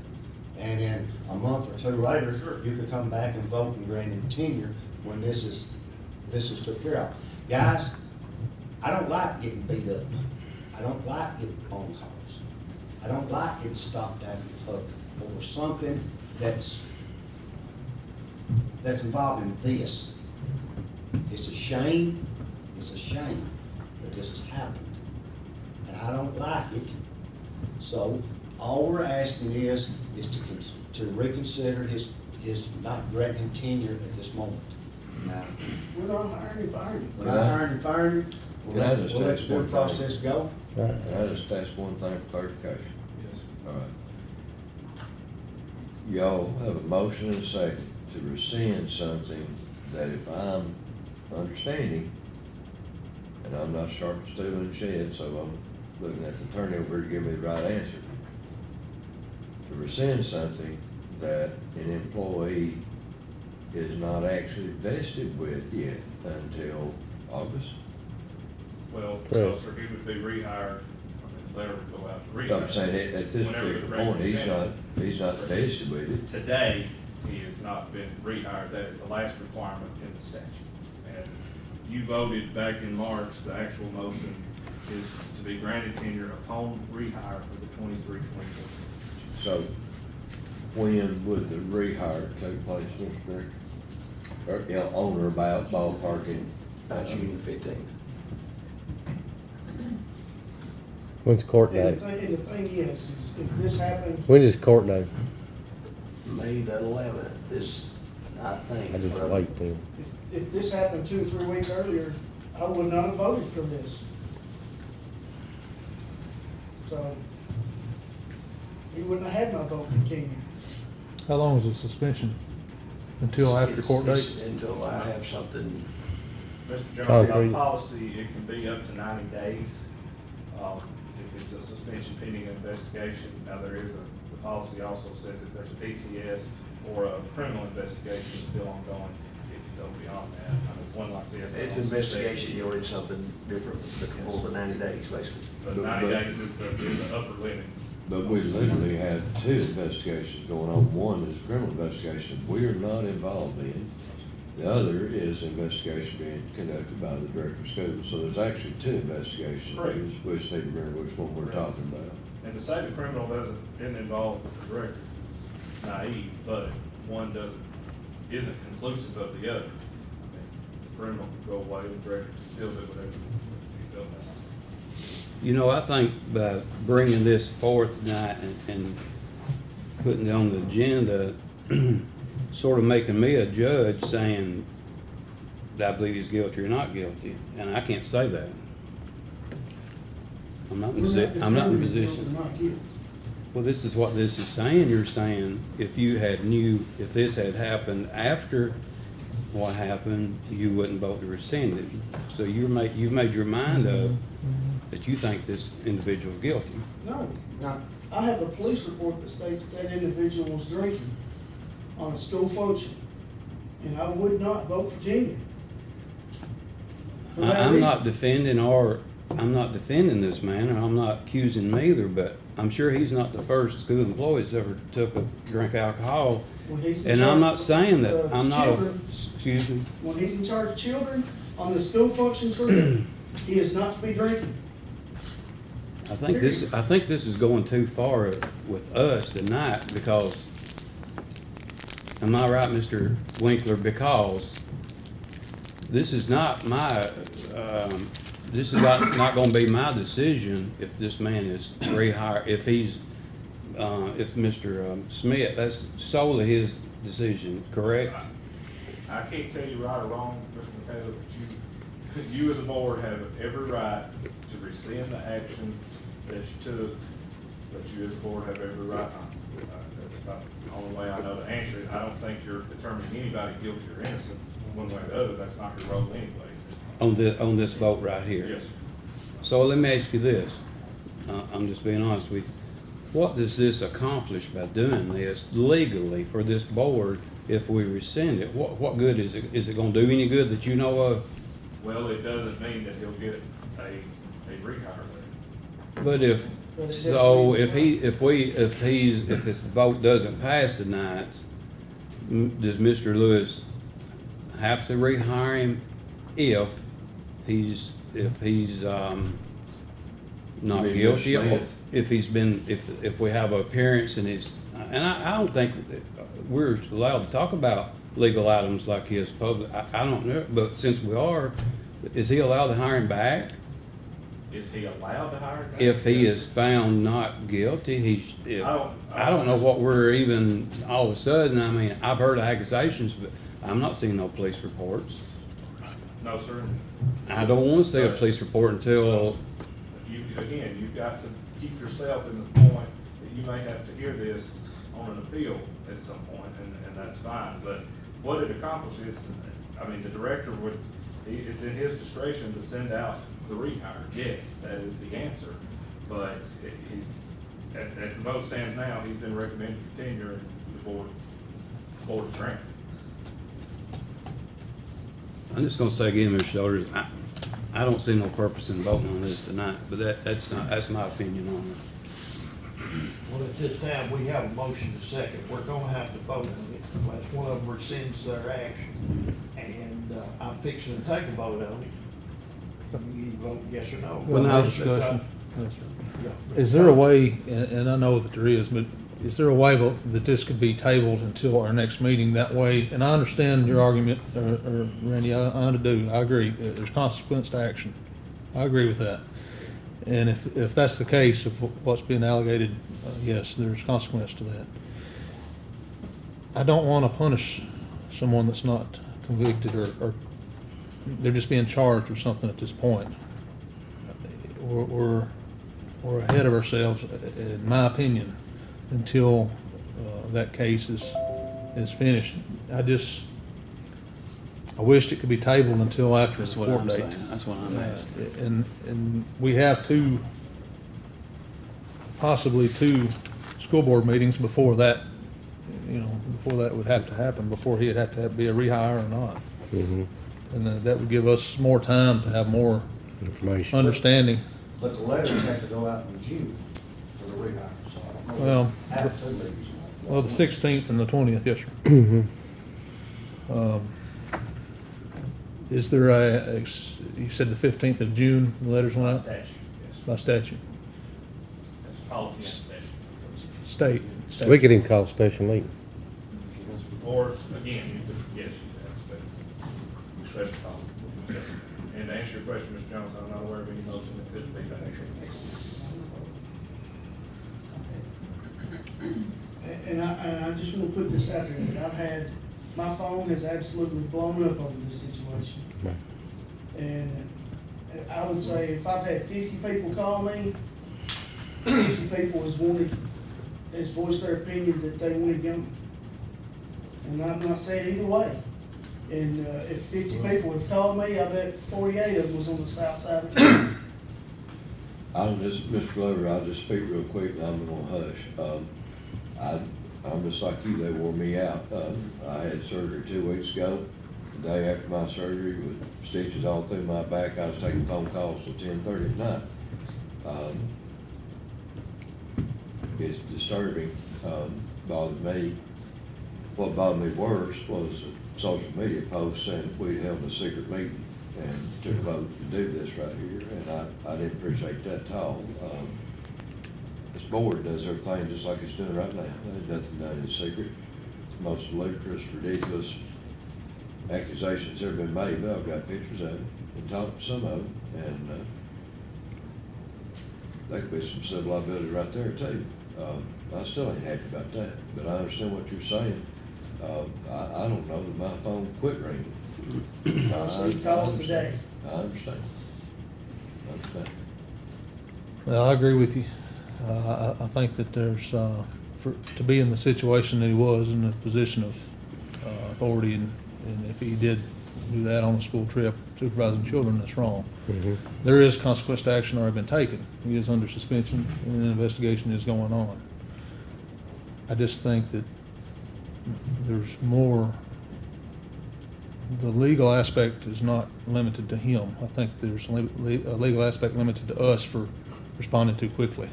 and then a month or two later, Sure. you could come back and vote and grant him tenure when this is took care of. Guys, I don't like getting beat up. I don't like getting phone calls. I don't like getting stopped out in public over something that's involved in this. It's a shame that this has happened, and I don't like it. So all we're asking is to reconsider his not granting tenure at this moment. Now, We're not hiring and firing. we're not hiring and firing, we'll Can I let just the ask board one thing? process go. And I just ask one thing for clarification. Yes. All right. Y'all have a motion and a second to rescind something that if I'm understanding, and I'm not sharp as steel in the shed, so I'm looking at the attorney over here to give me the right answer. To rescind something that an employee is not actually vested with yet until August. Well, Correct. no, sir, he would be rehired, the letter would go out to rehire. I'm saying at this Whenever the particular point, representative- he's not vested with it. Today, he has not been rehired. That is the last requirement in the statute. And you voted back in March, the actual motion is to be granted tenure upon rehire for the 23-24. So when would the rehire take place, Mr. Director? Or, you know, on or about ballparking? June 15th. When's court And date? the thing is if this happened, When's his court date? May the 11th is, I think. I just what wait till. if this happened 2 or 3 weeks earlier, I would not have voted for this. So, he wouldn't have had my vote for tenure. How long is the suspension? Until after court It's date? Until I have something. Mr. Jones, Concrete. by policy, it can be up to 90 days. If it's a suspension pending investigation, now there is the policy also says if there's a DCS or a criminal investigation still ongoing, it can go beyond that. I mean, one like this. It's investigation, you ordered something different, more than 90 days, basically. But 90 days is the upper limit. But we literally have 2 investigations going on. One is a criminal investigation we are not involved in. The other is investigation being conducted by the director of schools. So there's actually 2 investigations. Correct. We just need to remember which one we're talking about. And to say the criminal isn't involved with the director, naive, but one isn't conclusive of the other. I mean, the criminal can go away, the director can still do whatever he feels necessary. You know, I think by bringing this forth tonight and putting it on the agenda, sort of making me a judge saying that I believe he's guilty or not guilty, and I can't say that. I'm not in We're position. I'm not in determining guilt position. or not guilt. Well, this is what this is saying. You're saying if this had happened after what happened, you wouldn't vote to rescind it. So you've made your mind up that you think this individual is guilty. No, Now, I have a police report that states that individual was drinking on a school function, and I would not vote for tenure. For that I'm not reason. I'm not defending this man, and I'm not accusing him either, but I'm sure he's not the first school employee that's ever took a drink of alcohol. When he's in And I'm charge not of, saying that, I'm not, children, excuse me, when he's in charge of children on the school function trip, he is not to be drinking. I think this is going too far with us tonight, because, am I right, Mr. Winkler, because this is not my, this is not gonna be my decision if this man is rehired, if he's, if Mr. Smith, that's solely his decision, correct? I can't tell you right or wrong, Mr. McHale, but you as a board have every right to rescind the action that you took, but you as a board have every right. That's about the only way I know to answer it. I don't think you're determining anybody guilty or innocent one way or the other. That's not your role anyway. On this vote right here? Yes, sir. So let me ask you this, I'm just being honest with you. What does this accomplish by doing this legally for this board if we rescind it? What good is it? Is it gonna do any good that you know of? Well, it doesn't mean that he'll get a rehire letter. But if his vote doesn't pass tonight, does Mr. Lewis have to rehire him if he's not You mean guilty? Mr. Or Smith? if we have an appearance and he's, and I don't think we're allowed to talk about legal items like his public, I don't know, but since we are, is he allowed to hire him back? Is he allowed to hire? If he is found not guilty, I don't know what we're even, all of a sudden, I mean, I've heard accusations, but I'm not seeing no police reports. No, sir. I don't wanna see a police report until, Again, you've got to keep yourself in the point that you may have to hear this on an appeal at some point, and that's fine. But what it accomplishes, I mean, the director would, it's in his discretion to send out the rehire. Yes, that is the answer. But as the vote stands now, he's been recommended for tenure, and the board is granted. I'm just gonna say again, Mr. Shoulders, I don't see no purpose in voting on this tonight, but that's my opinion on it. Well, at this time, we have a motion to second. We're gonna have to vote on it unless one of them rescinds their action. And, I'm fixing to take a vote on it. You either vote yes or no. Well, now- discussion. Yes, sir. Yeah. Is there a way, and I know that there is, but is there a way that this could be tabled until our next meeting that way? And I understand your argument, or Randy, I do, I agree, there's consequence to action. I agree with that. And if that's the case, of what's being alleged, yes, there's consequence to that. I don't want to punish someone that's not convicted or they're just being charged with something at this point. We're ahead of ourselves, in my opinion, until that case is finished. I wished it could be tabled until after the court date. That's what I'm asking. And we have possibly two school board meetings before that, before that would have to happen, before he'd have to be a rehire or not. And that would give us more time to have more Information. understanding. but the letters have to go out in June for the rehire, so I don't know. Well, Have two meetings. Well, the 16th and the 20th, yes, sir. Is there you said the 15th of June, the letters By went out? statute, yes. By statute? That's policy and statute. State. We could even call a special meeting. Or, again, you could, yes, you could have special call. Yes. And to answer your question, Mr. Jones, I'm not aware of any motion that could be that. And I just want to put this out there, that my phone has absolutely blown up over this situation. And I would say if I've had 50 people call me, 50 people has voiced their opinion that they want to go. And I'm not saying either way. And if 50 people have called me, I bet 48 of them was on the south side of the county. I'll just, Mr. Glover, I'll just speak real quick and I'm gonna hush. I'm just like you, they wore me out. I had surgery 2 weeks ago. The day after my surgery with stitches all through my back, I was taking phone calls till 10:30 at night. It's disturbing, bothered me. What bothered me worse was a social media post saying we'd held a secret meeting and took a vote to do this right here, and I didn't appreciate that at all. This board does everything just like it's doing right now. There's nothing done in secret. It's the most ludicrous, ridiculous accusations ever been made, but I've got pictures of it and talked to some of them, and there could be some civil liability right there too. I still ain't happy about that, but I understand what you're saying. I don't know that my phone quit ringing. I received calls today. I understand. Well, I agree with you. I think that there's, to be in the situation that he was, in the position of authority, and if he did do that on a school trip, supervising children, that's wrong. There is consequence to action already been taken. He is under suspension, and an investigation is going on. I just think that there's more, the legal aspect is not limited to him. I think there's a legal aspect limited to us for responding too quickly.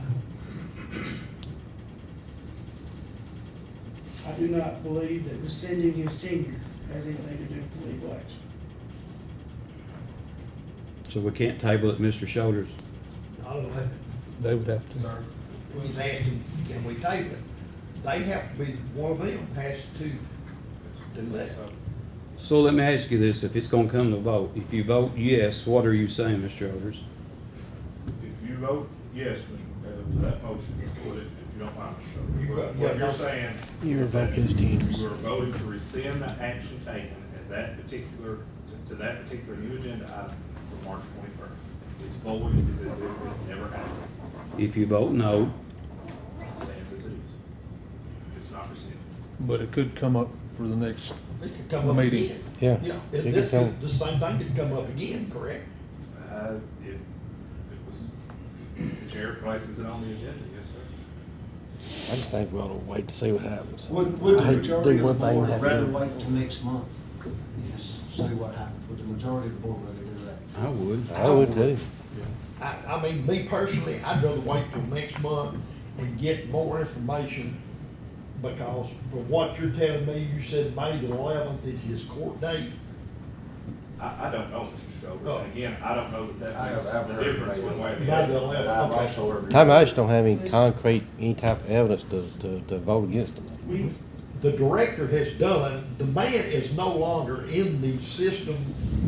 I do not believe that rescinding his tenure has anything to do with legal action. So we can't table it, Mr. Shoulders? Not unless, They would have to. sir, when he's asking, can we table it? They have to be, one of them has to do that. So let me ask you this, if it's gonna come to vote, if you vote yes, what are you saying, Mr. Shoulders? If you vote yes, Mr. McCallum, to that motion, would it, if you don't mind, Mr. You Shoulders, got- what yeah, you're saying. You is that revoke his tenure. You are voting to rescind the action taken as that particular, to that particular new agenda item for March 21st. It's void because it never happened. If you vote no, It stands as it is. If it's not rescinded. But it could come up for the next, It could come up Meeting. again. Yeah. Yeah, It could this, come- the same thing could come up again, correct? If it was, if the chair places it on the agenda, yes, sir. I just think we ought to wait to see what happens. Would I the hate to majority do of one the thing board and have rather to. wait till next month? Yes, see what happens. Would the majority of the board rather do that? I would. I would too. I mean, me personally, I'd rather wait till next month and get more information, because from what you're telling me, you said May the 11th is his court date. I don't know, Mr. Shoulders, Oh. and again, I don't know that I that haven't makes a heard difference May one way or the May other. the 11th, okay. Time I just don't have any concrete, any type of evidence to vote against them. We, the director has done, the man is no longer in the system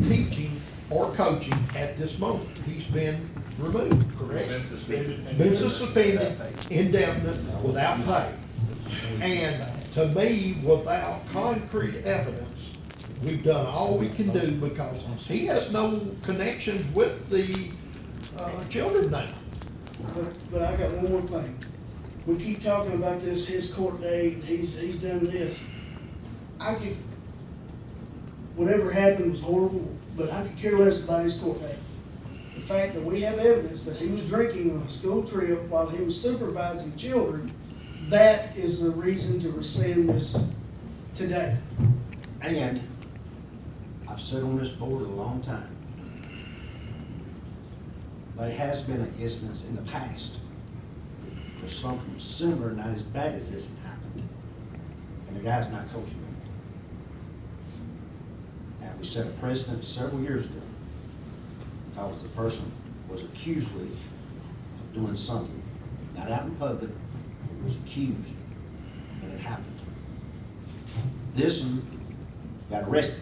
teaching or coaching at this moment. He's been removed, correct? Been suspended. He's been suspended, indefinite, without pay. And to me, without concrete evidence, we've done all we can do, because he has no connections with the, children now. But I got one more thing. We keep talking about this, his court date, he's done this. Whatever happened was horrible, but I could care less about his court date. The fact that we have evidence that he was drinking on a school trip while he was supervising children, that is the reason to rescind this today. And I've sat on this board a long time. There has been an instance in the past where something similar, not as bad as this, happened, and the guy's not coaching anymore. And we set a precedent several years ago, because the person was accused of doing something, not out in public, but was accused, and it happened. This one got arrested.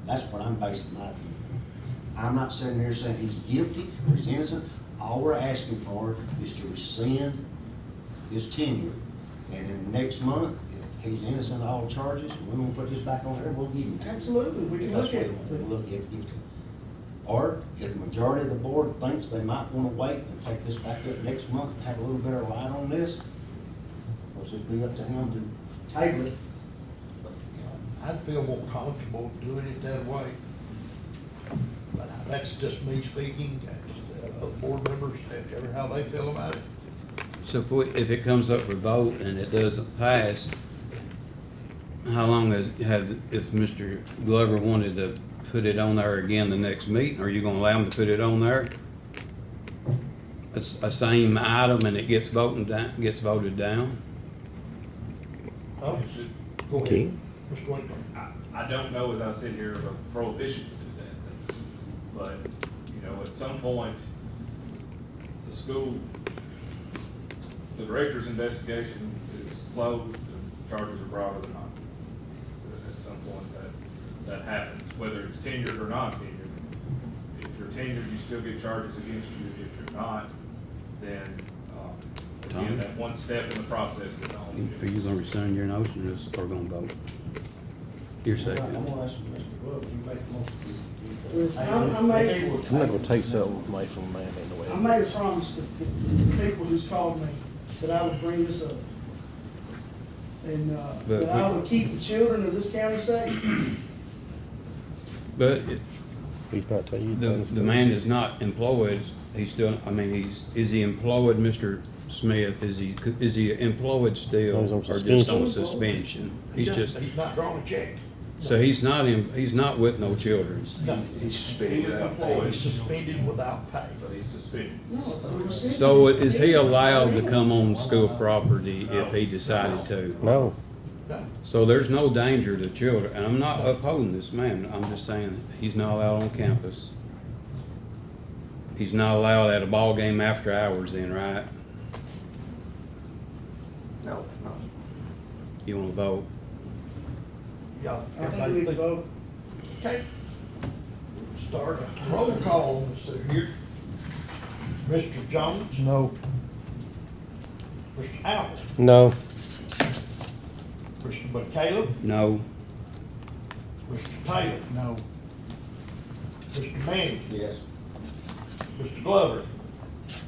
That's what I'm basing my opinion. I'm not sitting here saying he's guilty or he's innocent. All we're asking for is to rescind his tenure. And then next month, if he's innocent of all charges, and we won't put this back on there, we'll give him. Absolutely, we can That's look at what it. we'll look at, give it to him. Or if the majority of the board thinks they might want to wait and take this back up next month and have a little better light on this, well, it'll be up to him to table it. I'd feel more comfortable doing it that way. But that's just me speaking. other board members, ever how they feel about it. So if it comes up for vote and it doesn't pass, how long if Mr. Glover wanted to put it on there again the next meeting, are you gonna allow him to put it on there? It's a same item and it gets voted down? Oh, go Okay. ahead, Mr. Winkler. I don't know, as I sit here, of a prohibition to do that, but, you know, at some point, the school, the director's investigation is closed, and charges are brought or not. At some point, that happens, whether it's tenured or non-tenured. If you're tenured, you still get charges against you. If you're not, then, Tom? again, that one step in the process is on. Are you gonna resign your notion or gonna vote? Your I'm second. gonna ask Mr. Glover, you make the motion. Yes, I made, I'm not gonna take something away from a man anyway. I made a promise to the people who's called me that I would bring this up. And, But that I we- would keep the children of this county safe. But He's not telling you. the man is not employed, he's still, I mean, is he employed, Mr. Smith? Is he employed still? He's on Or just suspension. on suspension? He's not drawing a check. So he's not with no children? No, He's suspended without pay. he's suspended without pay. But he's suspended. No, it was sent- So is he allowed to come on school property if he decided to? No, No, So there's no danger to children, and I'm not upholding this man, I'm just saying he's not allowed on campus. He's not allowed at a ball game after hours then, right? No, no. You wanna vote? y'all, I think we everybody need to think, vote. okay. Start a roll call, so here. Mr. Jones, No, Mr. Allen, no, Mr. McCallum, No. Mr. Taylor, no. Mr. Manning, Yes. Mr. Glover,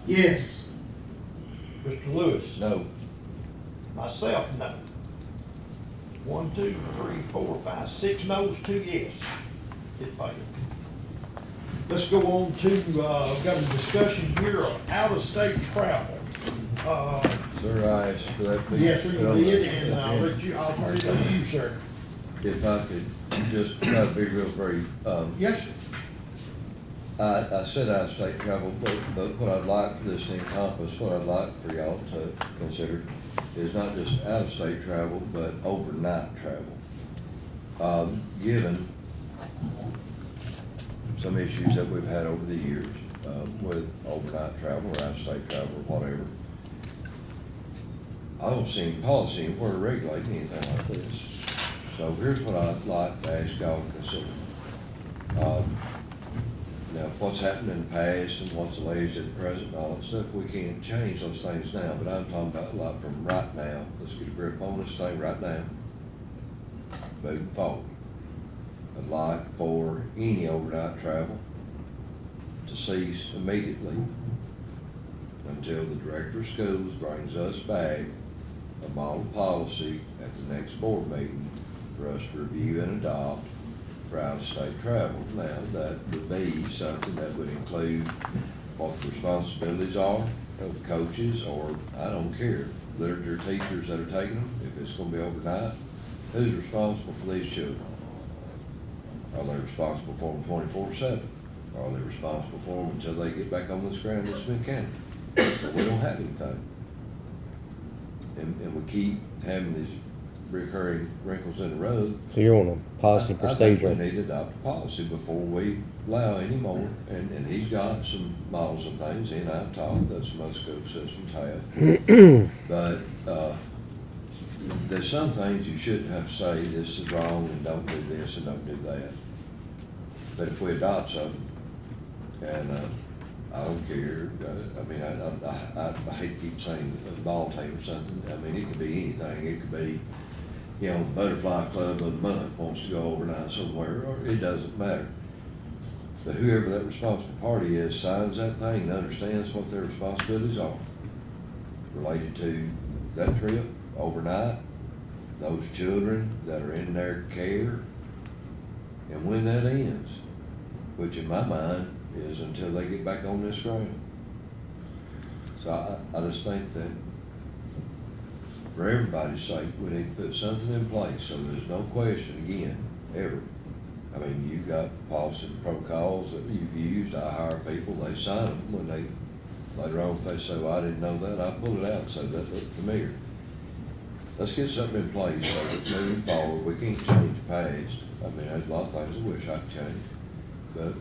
Yes. Mr. Lewis. No. Myself, no. 1, 2, 3, 4, 5, 6 no's, 2 yes. It failed. Let's go on to, we've got a discussion here on out-of-state travel. Sir, I asked for that. to be Yes, we put on the did, and agenda. I'll turn it over to you, sir. If I could just try to be real brief. Yes, sir. I said out-of-state travel, but what I'd like this to encompass, what I'd like for y'all to consider is not just out-of-state travel, but overnight travel. Given some issues that we've had over the years, with overnight travel or out-of-state travel or whatever, I don't see any policy anywhere regulating anything like this. So here's what I'd like to ask y'all to consider. Now, what's happened in the past and what's alleged at the present and all that stuff, we can't change those things now, but I'm talking about a lot from right now. Let's get a grip on this thing right now. Moving forward. I'd like for any overnight travel to cease immediately until the director of schools brings us back a model policy at the next board meeting for us to review and adopt for out-of-state travel. Now, that would be something that would include what the responsibilities are of coaches, or, I don't care, literature teachers that are taking them, if it's gonna be overnight, who's responsible for these children? Are they responsible for them 24/7? Are they responsible for them until they get back on this ground in Smith County? But we don't have anything. And we keep having these recurring wrinkles in the road. so you're on a policy and I think procedure. we need to adopt a policy before we allow any more, and he's got some models and things, he and I've talked, that some other school systems have. But, there's some things you shouldn't have to say, this is wrong, and don't do this, and don't do that. But if we adopt something, and, I don't care, I mean, I hate to keep saying a ball team or something, I mean, it could be anything, it could be, you know, Butterfly Club of the month wants to go overnight somewhere, or it doesn't matter. But whoever that responsible party is signs that thing and understands what their responsibilities are related to that trip, overnight, those children that are in their care, and when that ends, which in my mind is until they get back on this ground. So I just think that for everybody's sake, we need to put something in place so there's no question again, ever. I mean, you've got policy protocols that you've used. I hire people, they sign them when they, later on, if they say, well, I didn't know that, I pull it out and say, that looked familiar. Let's get something in place so that moving forward, we can't change the past. I mean, there's a lot of things I wish I could change,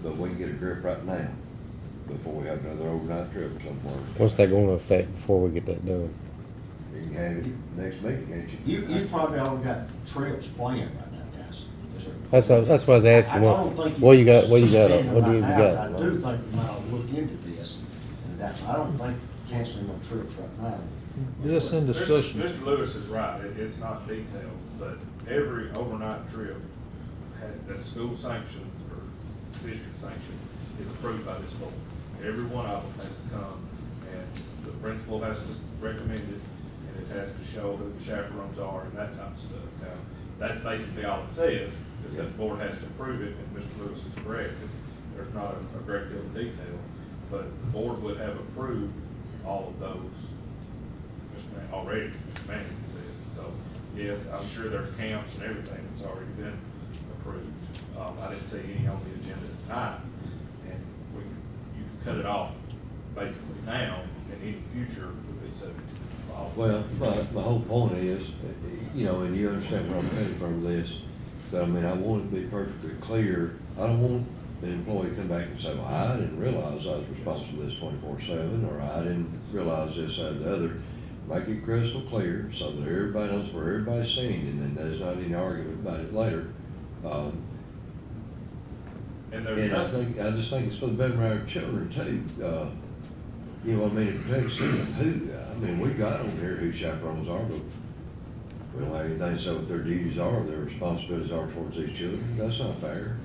but we can get a grip right now before we have another overnight trip somewhere. What's that gonna affect before we get that done? You can have it next meeting, can't you? You've probably already got trips planned right now, guys. Is there- That's what I was asking. I don't think What you got, what do you got, suspend what do right you now, got? but I do think we might look into this, and that's, I don't think canceling no trips right now. This in discussion. Mr. Lewis is right, it's not detailed, but every overnight trip that's school sanctioned or district sanctioned is approved by this board. Every one of them has to come, and the principal has to recommend it, and it has to show who the chaperones are and that type of stuff. Now, that's basically all it says, is that the board has to approve it, and Mr. Lewis is correct. There's not a great deal of detail, but the board would have approved all of those already, Mr. Manning said. So, yes, I'm sure there's camps and everything that's already been approved. I didn't see any on the agenda tonight, and you could cut it off basically now, and any future would be subject to all. Well, my whole point is, you know, and you understand where I'm coming from with this, but I mean, I want it to be perfectly clear. I don't want an employee to come back and say, well, I didn't realize I was responsible for this 24/7, or I didn't realize this, that, and the other. Make it crystal clear so that everybody knows where everybody's standing, and there's not any argument about it later. And there's And nothing. I just think it's for the betterment of our children too. You know what I mean, it protects them. I mean, we got on here who chaperones are, but we don't have anything to say what their duties are, their responsibilities are towards these children. That's not fair.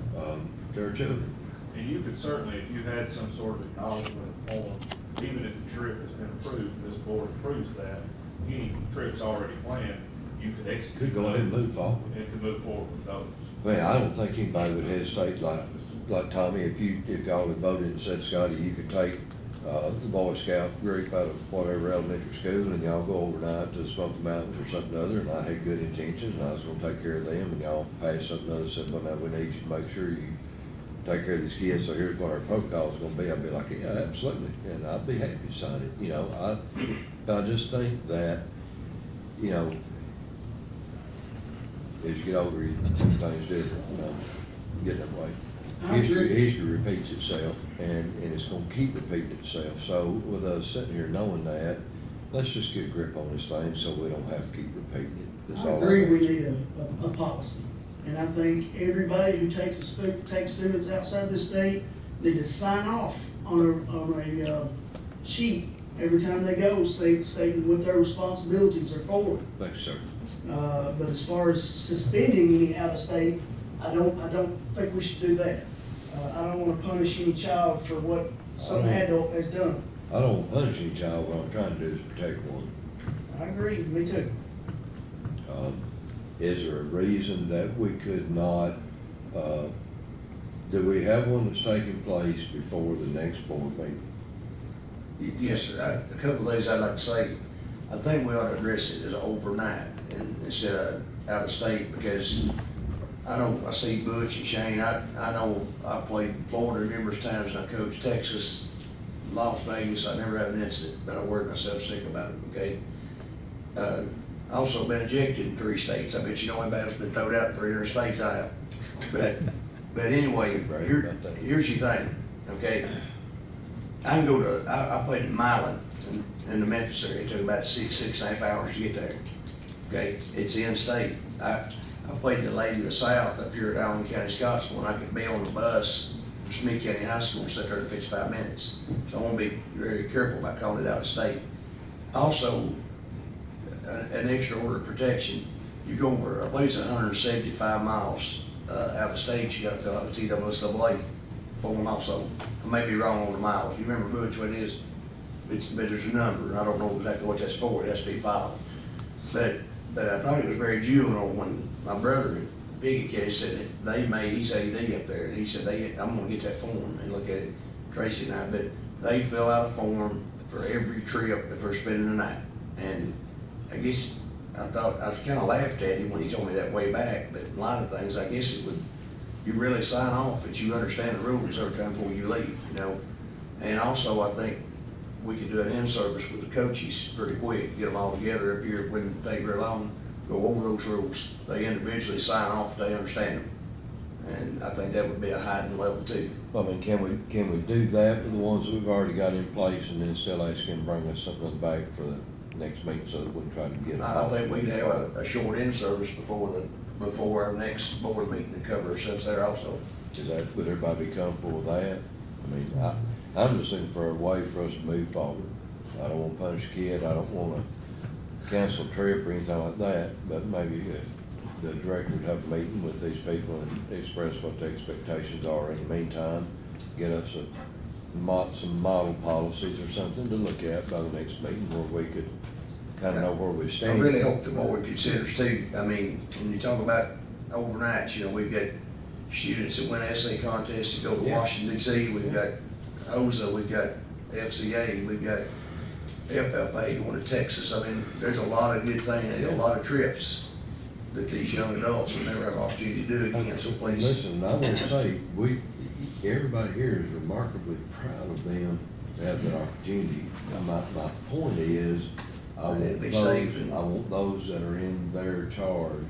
They're children. And you could certainly, if you had some sort of acknowledgement form, even if the trip has been approved, this board approves that, any trips already planned, you could execute. Could go ahead and move forward. And could move forward with those. I mean, I don't think anybody would hesitate like Tommy, if y'all had voted and said, Scotty, you could take, the Boy Scout group out of whatever elementary school and y'all go overnight to the Smoky Mountains or something other, and I had good intentions and I was gonna take care of them, and y'all passed something other, said, well, now we need you to make sure you take care of these kids, so here's what our protocol's gonna be. I'd be like, yeah, absolutely, and I'd be happy to sign it, you know. I just think that, you know, as you get older, you do things different, you know, get that way. I agree. History repeats itself, and it's gonna keep repeating itself. So with us sitting here knowing that, let's just get a grip on this thing so we don't have to keep repeating it. That's I all agree, we ask. need a policy. And I think everybody who takes students outside the state need to sign off on a sheet every time they go, stating what their responsibilities are for. Thanks, sir. But as far as suspending any out of state, I don't think we should do that. I don't wanna punish any child for what some adult has done. I don't want to punish any child, what I'm trying to do is protect one. I agree, me too. Is there a reason that we could not, do we have one that's taking place before the next board meeting? Yes, sir. A couple of things I'd like to say. I think we ought to address it as overnight and instead of out of state, because I see Butch and Shane, I know I played Florida numerous times, and I coached Texas, Las Vegas. I never had an incident, but I worried myself sick about it, okay? Also been ejected in 3 states. I bet you know anybody's been thrown out in 300 states, I have. But anyway, here's your thing, okay? I can go to, I played in Milan in the Memphis area. It took about 6.5 hours to get there. Okay, it's in-state. I played in the Lady of the South up here at Allen County, Scottsville, and I could be on the bus from Smith County High School and sit there in 55 minutes. So I want to be very careful about calling it out of state. Also, an extra order of protection. You go over, I believe it's 175 miles out of state, you got to fill out a TSSAA form also. I may be wrong on the miles. You remember, Butch, what it is? But there's a number. I don't know exactly what that's for. It has to be filed. But I thought it was very juvenile when my brother, Biggie Kid, said that they made, he's AD up there, and he said, I'm gonna get that form and look at it. Tracy and I, but they fill out a form for every trip if they're spending the night. And I guess, I kinda laughed at him when he told me that way back, but a lot of things, I guess it would, you really sign off that you understand the rules every time before you leave, you know? And also, I think we could do an in-service with the coaches pretty quick, get them all together up here, wouldn't take very long, go over those rules. They individually sign off, they understand them. And I think that would be a heightened level too. I mean, can we do that with the ones that we've already got in place and then still ask him to bring us something back for the next meeting so that we can try to get it? I think we'd have a short in-service before our next board meeting to cover ourselves there also. Is that, would everybody be comfortable with that? I mean, I'm just looking for a way for us to move forward. I don't wanna punish a kid, I don't wanna cancel a trip or anything like that, but maybe the director would have a meeting with these people and express what the expectations are. In the meantime, get us some model policies or something to look at by the next meeting where we could kinda know where we I stand. really hope the board considers too, I mean, when you talk about overnights, you know, we've got students that win essay contests to go to Washington DC, we've got OZA, we've got FCA, we've got FFA going to Texas. I mean, there's a lot of good things, a lot of trips that these young adults will never have an opportunity to do again, so please. Listen, I want to say, everybody here is remarkably proud of them to have that opportunity. My point is, I want those that are in their charge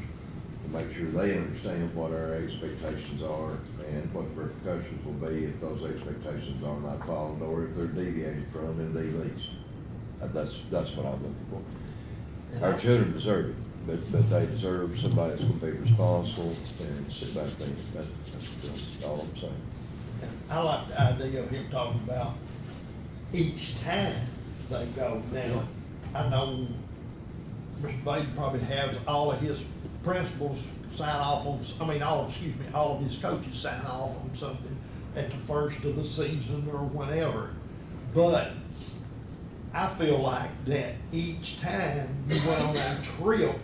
to make sure they understand what our expectations are and what the repercussions will be if those expectations are not followed or if they're deviated from in the least. That's what I'm looking for. Our children deserve it, but they deserve somebody that's gonna be responsible and sit back there. That's all I'm saying. I like the idea of him talking about each time they go. Now, I know Mr. Baden probably has all of his principals sign off on, all of his coaches sign off on something at the first of the season or whenever. But I feel like that each time you went on a trip,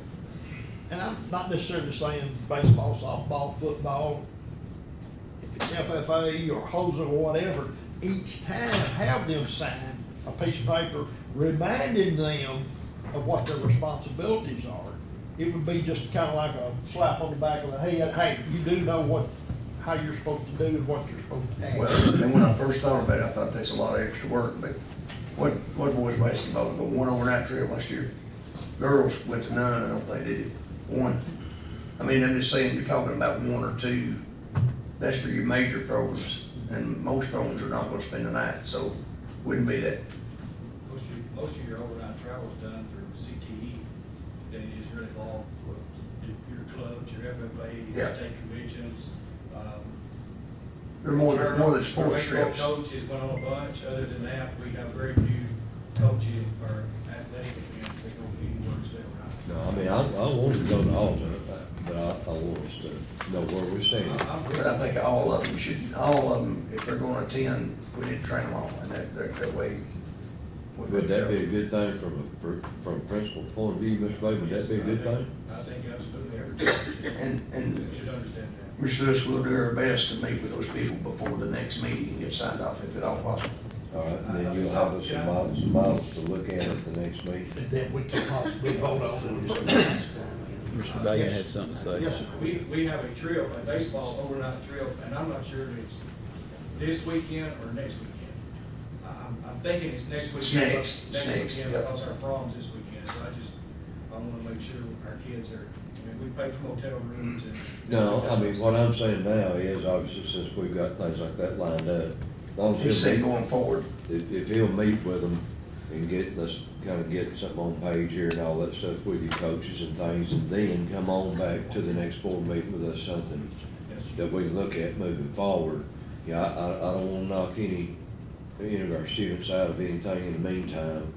and I'm not necessarily saying baseball, softball, football, if it's FFA or HOSA or whatever, each time have them sign a piece of paper reminding them of what their responsibilities are. It would be just kind of like a slap on the back of the head, hey, you do know how you're supposed to do and what you're supposed to have. Well, and when I first thought about it, I thought that's a lot of extra work, but what boys basketball, go one overnight trip last year? Girls went to none, I don't think they did one. I'm just saying, you're talking about one or two, that's for your major programs, and most programs are not gonna spend the night, so wouldn't be that. Most of your overnight travel is done through CTE, then it is really all your clubs, your FFA, your Yeah. state conventions. They're more than sports Baseball trips. coaches went on a bunch, other than that, we have very few coaches or athletic events that go anywhere except overnight. No, I want to go to all of it, but I want us to know where we stand. But I think all of them, if they're gonna attend, we need to train them all, and that way. Would that be a good thing from a principal point of view, Mr. Bailey? Would that be a good thing? I think absolutely every coach And should understand that. Ms. Lewis will do her best to meet with those people before the next meeting and get signed off if at all possible. All right, and then you'll have us some models to look at the next meeting. That we can possibly vote on. Mr. Bailey had something to say. Yes, sir. We have a trip, a baseball overnight trip, and I'm not sure if it's this weekend or next weekend. I'm thinking it's next weekend. Next Weekend, yep. because our prom's this weekend, so I wanna make sure our kids are, we pay for motel rooms and. No, what I'm saying now is, obviously, since we've got things like that lined up, as long as He said going forward. If he'll meet with them and let's kind of get something on page here and all that stuff with you coaches and things, and then come on back to the next board meeting with us, something that we can look at moving forward. Yeah, I don't want to knock any of our students out of anything in the meantime.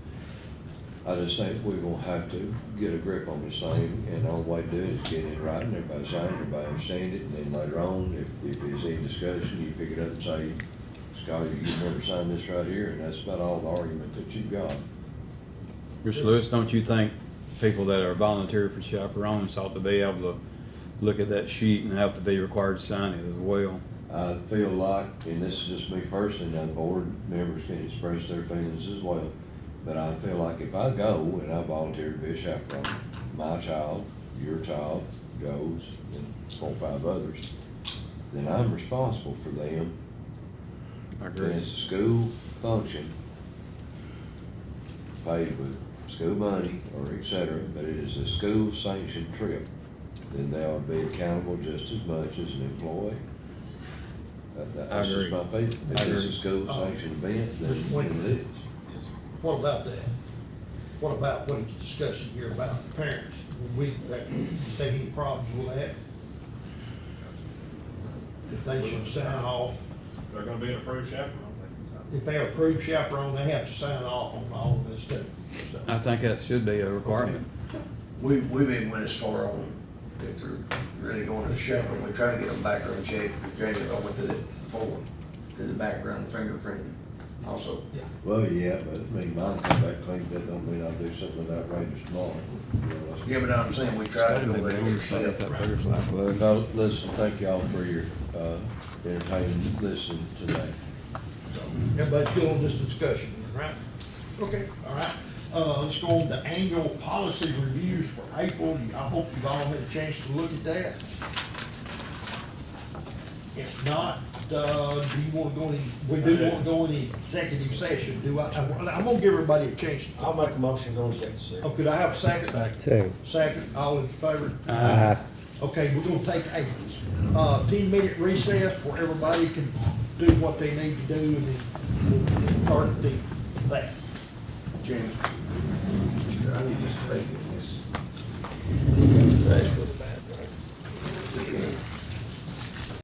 I just think we're gonna have to get a grip on this thing, and the only way to do it is get it right, and everybody sign it, everybody understand it, and then later on, if there's any discussion, you pick it up and say, Scotty, you never signed this right here, and that's about all the argument that you've got. Mr. Lewis, don't you think people that are volunteer for chaperones ought to be able to look at that sheet and have to be required to sign it as well? I feel like, and this is just me personally, now the board members can express their feelings as well, but I feel like if I go and I volunteer to be a chaperone, my child, your child, Joe's, and 4 or 5 others, then I'm responsible for them. I And agree. it's a school function, paid with school money or et cetera, but it is a school sanctioned trip, then they ought to be accountable just as much as an employee. That's just agree. my feeling. If I it's a agree. school sanctioned event, then Wait. it is. What about that? What about what he's discussing here about the parents? Would we, that, you take any problems with that? If they should sign off, If they're gonna be an approved chaperone, they can sign. if they're approved chaperone, they have to sign off on all of this stuff. So, I think that should be a requirement. We've even went as far on, if they're really going to the chaperone, we try to get them background check, we try to get them with it before, to the background fingerprint also. Yeah. Well, yeah, but I mean, mine come back clean, that don't mean I'll do something outrageous tomorrow. You know, that's- Yeah, but I'm saying we try to go with it. No, listen, thank y'all for your, entertaining listening today. So, everybody's good on this discussion, right? Okay, all right. Let's go on to annual policy reviews for April. I hope you've all had a chance to look at that. If not, do you want to go we do want to go in executive session, do I? I'm gonna give everybody a chance. I'll make a motion, go to executive session. Oh, could I have a second? Second. Second, all in favor? Aye. Okay, we're gonna take a 10-minute recess where everybody can do what they need to do and then start that. Jim, I need this to take this.